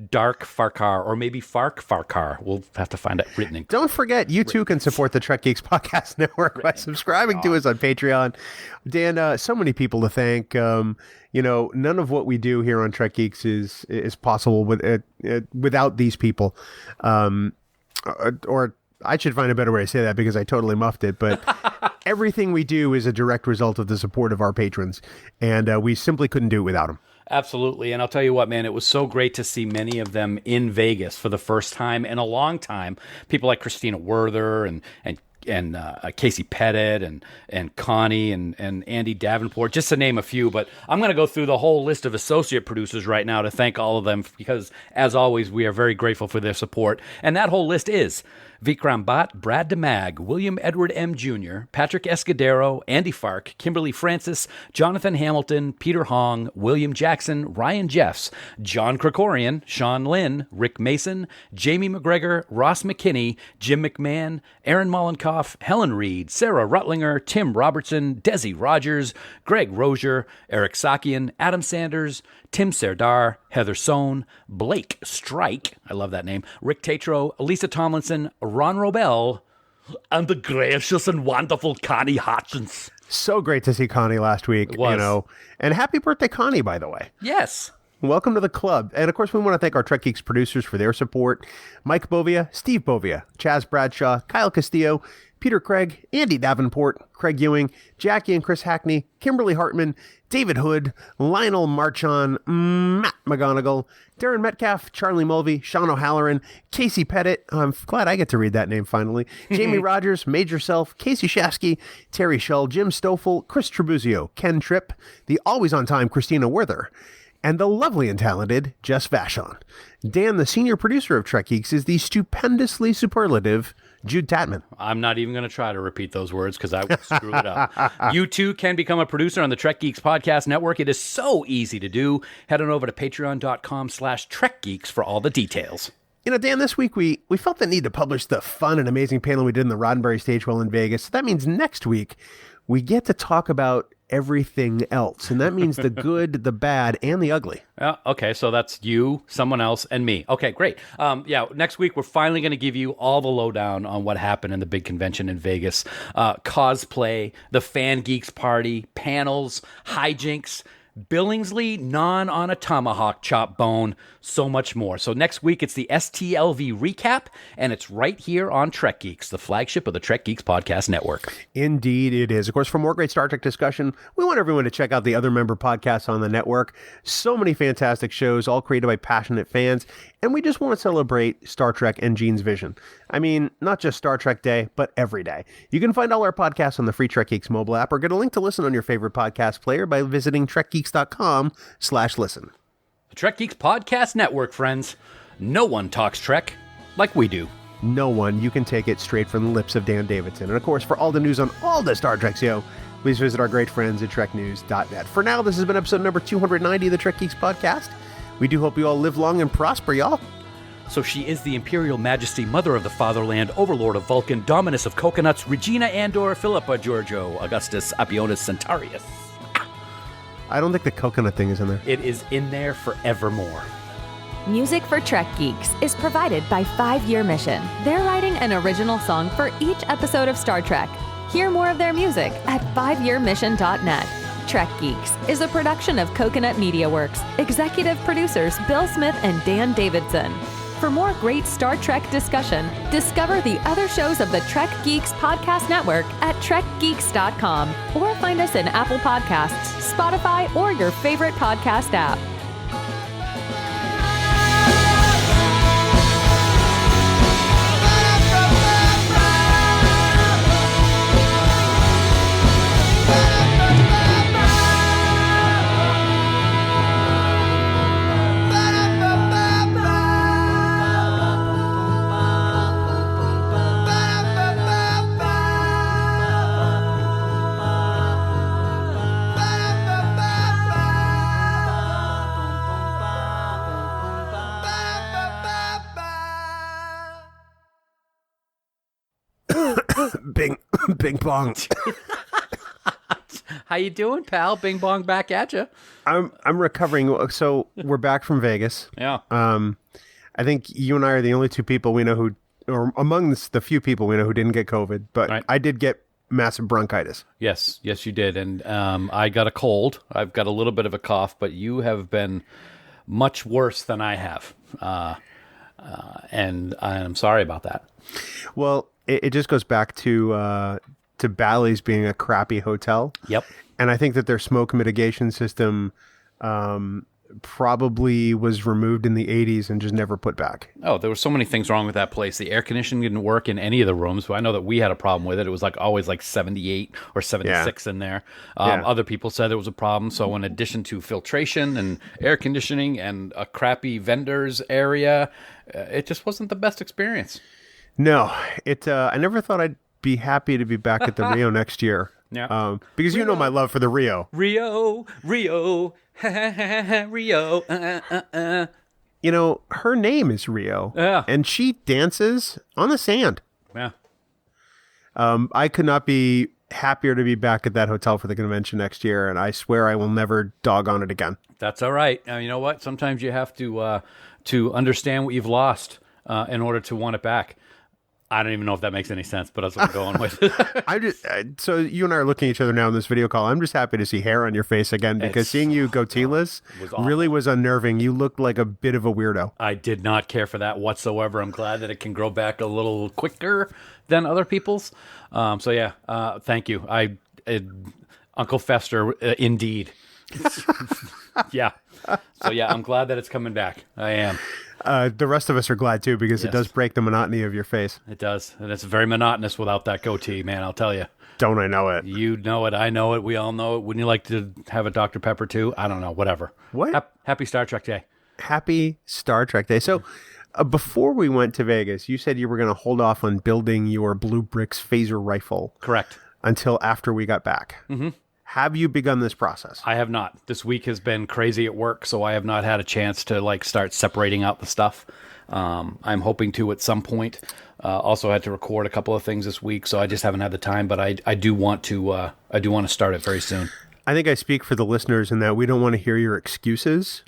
Dark Farkar, or maybe Farkar. We'll have to find it written in. Don't forget, you too can support the Trek Geeks Podcast Network by subscribing to us on Patreon. Dan, so many people to thank. None of what we do here on Trek Geeks is possible without these people. Or I should find a better way to say that because I totally muffed it. But everything we do is a direct result of the support of our patrons, and we simply couldn't do it without them. Absolutely. And I'll tell you what, man, it was so great to see many of them in Vegas for the first time in a long time. People like Christina Werther and Casey Pettit and Connie and Andy Davenport, just to name a few. But I'm going to go through the whole list of associate producers right now to thank all of them because, as always, we are very grateful for their support. And that whole list is Vikram Bhatt, Brad DeMag, William Edward M. Jr., Patrick Escudero, Andy Fark, Kimberly Francis, Jonathan Hamilton, Peter Hong, William Jackson, Ryan Jeffs, John Krikorian, Sean Lynn, Rick Mason, Jamie McGregor, Ross McKinney, Jim McMahon, Aaron Mollenkoff, Helen Reed, Sarah Rutlinger, Tim Robertson, Desi Rogers, Greg Rozier, Eric Sakian, Adam Sanders, Tim Serdar, Heather Sohn, Blake Strike, I love that name, Rick Tatro, Lisa Tomlinson, Ron Robel, and the gracious and wonderful Connie Hutchins. So great to see Connie last week. It was. And happy birthday, Connie, by the way. Yes. Welcome to the club. And of course, we want to thank our Trek Geeks producers for their support. Mike Bovia, Steve Bovia, Chaz Bradshaw, Kyle Castillo, Peter Craig, Andy Davenport, Craig Ewing, Jackie and Chris Hackney, Kimberly Hartman, David Hood, Lionel Marchon, Matt McGonigal, Darren Metcalf, Charlie Mulvey, Sean O'Halloran, Casey Pettit, I'm glad I get to read that name finally, Jamie Rogers, Major Self, Casey Shafsky, Terry Shull, Jim Stoffel, Chris Tribuzio, Ken Tripp, the always on time Christina Werther, and the lovely and talented Jess Vashon. Dan, the senior producer of Trek Geeks, is the stupendously superlative Jude Tatman. I'm not even going to try to repeat those words because I would screw it up. You too can become a producer on the Trek Geeks Podcast Network. It is so easy to do. Head on over to patreon.com/TrekGeeks for all the details. You know, Dan, this week we felt the need to publish the fun and amazing panel we did in the Roddenberry Stage Well in Vegas. So that means next week we get to talk about everything else. And that means the good, the bad, and the ugly. Okay, so that's you, someone else, and me. Okay, great. Next week we're finally going to give you all the lowdown on what happened in the big convention in Vegas. Cosplay, the Fan Geeks party, panels, hijinks, Billingsley, non on a tomahawk chop bone, so much more. So next week it's the STLV recap, and it's right here on Trek Geeks, the flagship of the Trek Geeks Podcast Network. Indeed it is. Of course, for more great Star Trek discussion, we want everyone to check out the other member podcasts on the network. So many fantastic shows, all created by passionate fans, and we just want to celebrate Star Trek and Gene's vision. I mean, not just Star Trek Day, but every day. You can find all our podcasts on the free Trek Geeks mobile app, or get a link to listen on your favorite podcast player by visiting trekgeeks.com/listen. The Trek Geeks Podcast Network, friends. No one talks Trek like we do. No one. You can take it straight from the lips of Dan Davidson. And of course, for all the news on all the Star Trek show, please visit our great friends at treknews.net. For now, this has been episode number 290 of the Trek Geeks Podcast. We do hope you all live long and prosper, y'all. So she is the Imperial Majesty, Mother of the Fatherland, Overlord of Vulcan, Dominus of Coconuts, Regina Andor, Philippa Giorgio, Augustus Apionis Centaurus. I don't think the coconut thing is in there. It is in there forevermore. Music for Trek Geeks is provided by 5 Year Mission. They're writing an original song for each episode of Star Trek. Hear more of their music at 5yearmission.net. Trek Geeks is a production of Coconut Media Works. Executive producers Bill Smith and Dan Davidson. For more great Star Trek discussion, discover the other shows of the Trek Geeks Podcast Network at trekgeeks.com, or find us in Apple Podcasts, Spotify, or your favorite podcast app. Bing bong. How you doing, pal? Bing bong back at you. I'm recovering. So we're back from Vegas. Yeah. I think you and I are the only two people we know who, or among the few people we know who didn't get COVID. But right. I did get massive bronchitis. Yes, you did, and I got a cold. I've got a little bit of a cough, but you have been much worse than I have, and I'm sorry about that. Well, it just goes back to Bally's being a crappy hotel. Yep. And I think that their smoke mitigation system probably was removed in the 80s and just never put back. Oh, there were so many things wrong with that place. The air conditioning didn't work in any of the rooms. I know that we had a problem with it. It was always 78 or 76 in there. Other people said there was a problem. So in addition to filtration and air conditioning and a crappy vendors area, it just wasn't the best experience. No, I never thought I'd be happy to be back at the Rio next year. Yeah. Because you know my love for the Rio. Rio. Rio. You know, her name is Rio. Yeah. And she dances on the sand. Yeah. I could not be happier to be back at that hotel for the convention next year, and I swear I will never dog on it again. That's all right. You know what? Sometimes you have to understand what you've lost in order to want it back. I don't even know if that makes any sense, but that's what I'm going with. So you and I are looking at each other now in this video call. I'm just happy to see hair on your face again, because seeing you goateeless really was unnerving. You looked like a bit of a weirdo. I did not care for that whatsoever. I'm glad that it can grow back a little quicker than other people's. Thank you. Uncle Fester, indeed. Yeah. So yeah, I'm glad that it's coming back. I am. The rest of us are glad too, because it Yes. does break the monotony of your face. It does, and it's very monotonous without that goatee, man. I'll tell you. Don't I know it? You know it. I know it. We all know it. Wouldn't you like to have a Dr. Pepper too? I don't know. Whatever. What? Happy Star Trek Day. Happy Star Trek Day. So, before we went to Vegas, you said you were going to hold off on building your Blue Bricks phaser rifle. Correct. Until after we got back. Mm-hmm. Have you begun this process? I have not. This week has been crazy at work, so I have not had a chance to like start separating out the stuff. I'm hoping to at some point. Also had to record a couple of things this week, so I just haven't had the time. But I do want to start it very soon. I think I speak for the listeners in that we don't want to hear your excuses.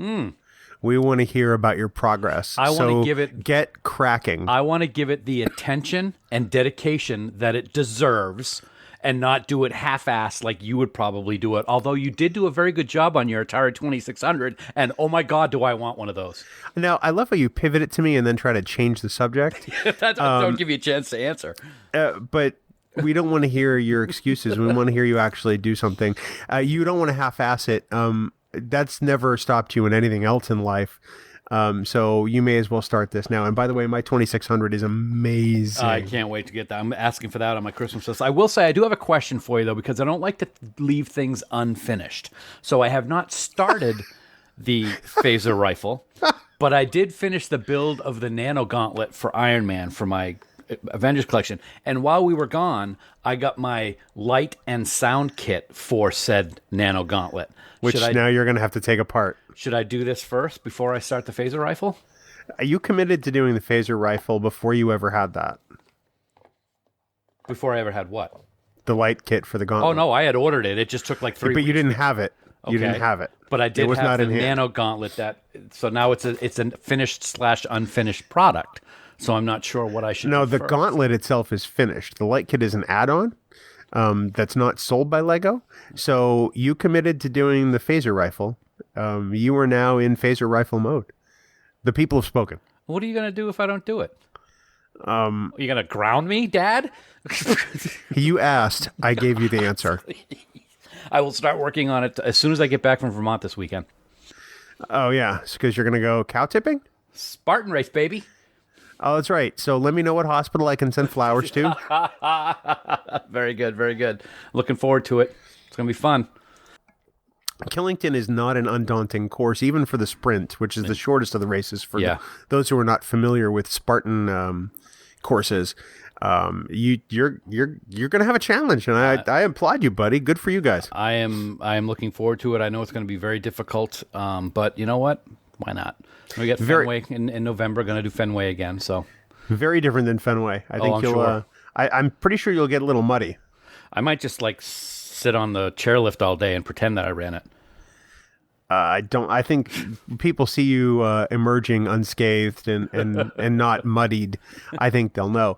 We want to hear about your progress. I want to give it... Get cracking. I want to give it the attention and dedication that it deserves and not do it half-assed like you would probably do it. Although you did do a very good job on your Atari 2600, and oh my God, do I want one of those. Now, I love how you pivot it to me and then try to change the subject. Don't give you a chance to answer. But we don't want to hear your excuses. We want to hear you actually do something. You don't want to half-ass it. That's never stopped you in anything else in life. So you may as well start this now. And by the way, my 2600 is amazing. I can't wait to get that. I'm asking for that on my Christmas list. I will say I do have a question for you, though, because I don't like to leave things unfinished. So I have not started the phaser rifle, but I did finish the build of the Nano Gauntlet for Iron Man for my Avengers collection. And while we were gone, I got my light and sound kit for said Nano Gauntlet. Which now you're going to have to take apart. Should I do this first before I start the phaser rifle? Are you committed to doing the phaser rifle before you ever had that? Before I ever had what? The light kit for the gauntlet. Oh, no, I had ordered it. It just took like 3 weeks. But you didn't have it. You didn't have it. But I did it was have not the in hand. Nano Gauntlet. So now it's a finished / unfinished product. So I'm not sure what I should do the first. gauntlet itself is finished. The light kit is an add-on that's not sold by Lego. So you committed to doing the phaser rifle. You are now in phaser rifle mode. The people have spoken. What are you going to do if I don't do it? Are you going to ground me, Dad? You asked. I gave you the answer. I will start working on it as soon as I get back from Vermont this weekend. Oh, yeah. It's because you're going to go cow tipping? Spartan race, baby. Oh, that's right. So let me know what hospital I can send flowers to. Very good, very good. Looking forward to it. It's going to be fun. Killington is not an undaunting course, even for the sprint, which is the shortest of the races for those who are not familiar with Spartan courses. You're going to have a challenge, and I applaud you, buddy. Good for you guys. I am looking forward to it. I know it's going to be very difficult, but you know what? Why not? We get Fenway in November. Going to do Fenway again. So very different than Fenway. I think I'm you'll. sure. I'm pretty sure you'll get a little muddy. I might just like sit on the chairlift all day and pretend that I ran it. I don't. I think people see you emerging unscathed and not muddied. I think they'll know.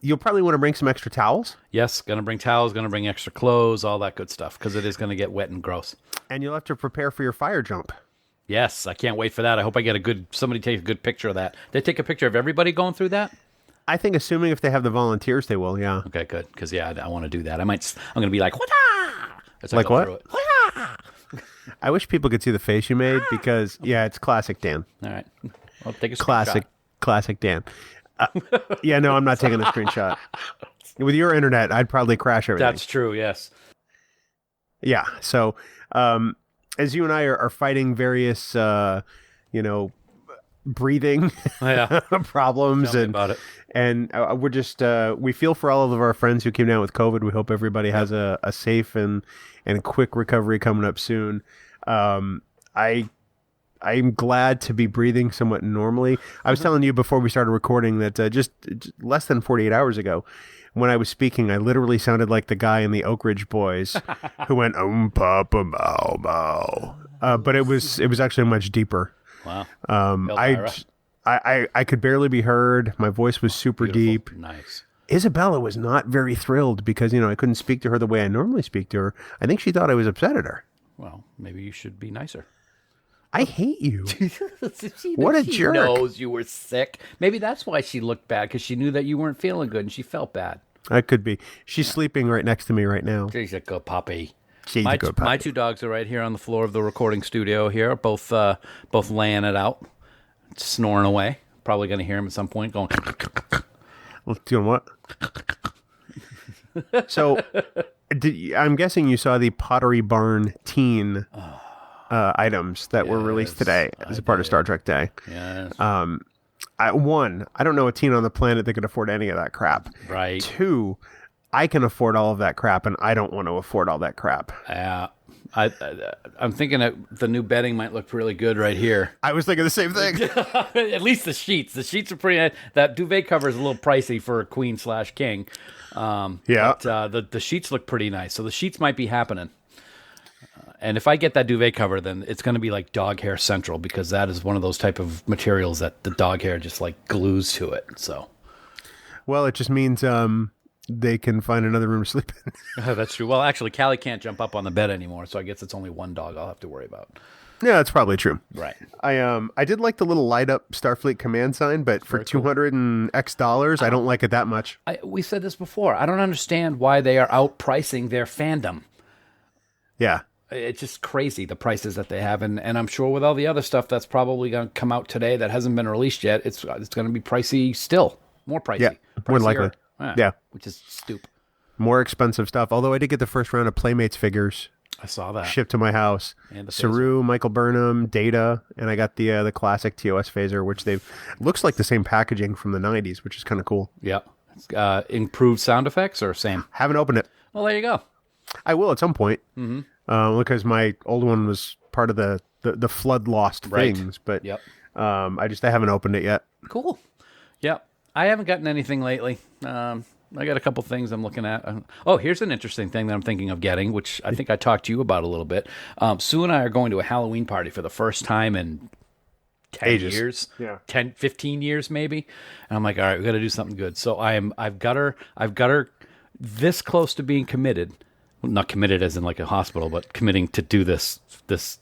You'll probably want to bring some extra towels. Yes, going to bring towels. Going to bring extra clothes. All that good stuff because it is going to get wet and gross. And you'll have to prepare for your fire jump. Yes, I can't wait for that. I hope I get somebody take a good picture of that. They take a picture of everybody going through that? I think assuming if they have the volunteers, they will, yeah. Okay, good. Because, I want to do that. I'm going to be like, what? Like what? I wish people could see the face you made because, it's classic Dan. All right. I'll take a screenshot. Classic Dan. No, I'm not taking a screenshot. With your internet, I'd probably crash everything. That's true, yes. Yeah, so... as you and I are fighting various, breathing problems, Tell me about it. And we're just we feel for all of our friends who came down with COVID. We hope everybody has a safe and quick recovery coming up soon. I'm glad to be breathing somewhat normally. I was telling you before we started recording that just less than 48 hours ago, when I was speaking, I literally sounded like the guy in the Oak Ridge Boys who went papa mow mow. But it was actually much deeper. Wow. I could barely be heard. My voice was super deep. Nice. Isabella was not very thrilled because I couldn't speak to her the way I normally speak to her. I think she thought I was upset at her. Well, maybe you should be nicer. I hate you. What a jerk. She knows you were sick. Maybe that's why she looked bad, because she knew that you weren't feeling good and she felt bad. That could be. She's sleeping right next to me right now. She's a good puppy. She's a good puppy. My two dogs are right here on the floor of the recording studio here, both laying it out, snoring away. Probably going to hear them at some point going. Well, doing what? So, I'm guessing you saw the Pottery Barn teen items that were released today as a part of Star Trek Day. Yes. I don't know a teen on the planet that could afford any of that crap. Right. 2, I can afford all of that crap, and I don't want to afford all that crap. Yeah. I'm thinking that the new bedding might look really good right here. I was thinking the same thing. At least the sheets. The sheets are pretty. That duvet cover is a little pricey for a queen/king. Yeah. But the sheets look pretty nice. So the sheets might be happening. And if I get that duvet cover, then it's going to be like dog hair central, because that is one of those type of materials that the dog hair just like glues to it. So. Well, it just means they can find another room to sleep in. That's true. Well, actually, Callie can't jump up on the bed anymore, so I guess it's only one dog I'll have to worry about. Yeah, that's probably true. Right. I did like the little light up Starfleet command sign, but for $200 and X dollars, I don't like it that much. We said this before. I don't understand why they are outpricing their fandom. Yeah. It's just crazy, the prices that they have. And I'm sure with all the other stuff that's probably going to come out today that hasn't been released yet, it's going to be pricey still. More pricey. Yeah, more Pricier. likely. Yeah. Which is stupid. More expensive stuff. Although I did get the first round of Playmates figures. I saw that. Shipped to my house. And the Saru, Michael Burnham, Data, and I got the classic TOS phaser, which looks like the same packaging from the 90s, which is kind of cool. Yeah. Improved sound effects or same? Haven't opened it. Well, there you go. I will at some point. Mm-hmm. Because my old one was part of the flood lost things, but I haven't opened it yet. Cool. Yep. I haven't gotten anything lately. I got a couple things I'm looking at. Here's an interesting thing that I'm thinking of getting, which I think I talked to you about a little bit. Sue and I are going to a Halloween party for the first time in 10 years. Yeah. 10, 15 years maybe. And I'm like, all right, we got to do something good. So I've got her this close to being committed. Well, not committed as in like a hospital, but committing to do this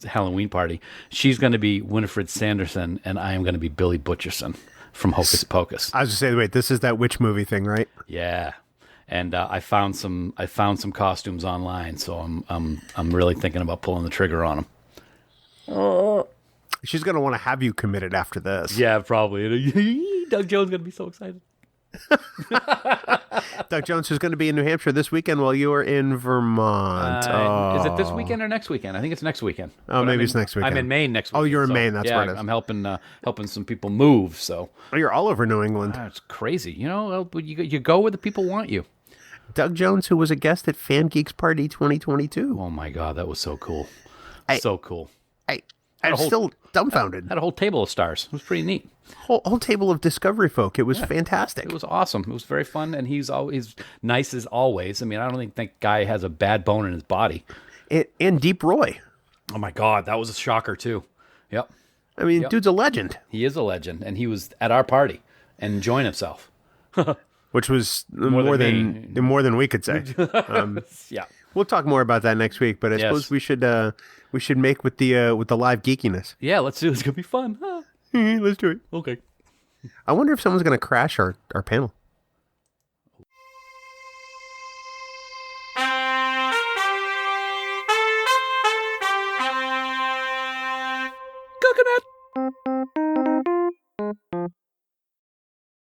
Halloween party. She's going to be Winifred Sanderson, and I am going to be Billy Butcherson from Hocus Pocus. I was going to say, wait, this is that witch movie thing, right? Yeah, and I found some costumes online, so I'm really thinking about pulling the trigger on them. Oh, she's going to want to have you committed after this. Yeah, probably. Doug Jones going to be so excited. Doug Jones is going to be in New Hampshire this weekend while you are in Vermont. Is it this weekend or next weekend? I think it's next weekend. Oh, maybe it's next weekend. I'm in Maine next weekend. Oh, you're in Maine. That's yeah, right. I'm helping some people move. So you're all over New England. It's crazy. You go where the people want you. Doug Jones, who was a guest at Fan Geeks Party 2022. Oh my God, that was so cool. So cool. I'm still dumbfounded. Had a whole table of stars. It was pretty neat. Whole table of Discovery folk. It was fantastic. It was awesome. It was very fun, and he's always nice as always. I mean, I don't think that guy has a bad bone in his body. And Deep Roy. Oh my God, that was a shocker too. Yep. I mean, dude's a legend. He is a legend, and he was at our party and enjoying himself. Which was more than we could say. Yeah. We'll talk more about that next week, but I suppose we should make with the live geekiness. Yeah, let's do it. It's gonna be fun. Let's do it. Okay. I wonder if someone's gonna crash our panel.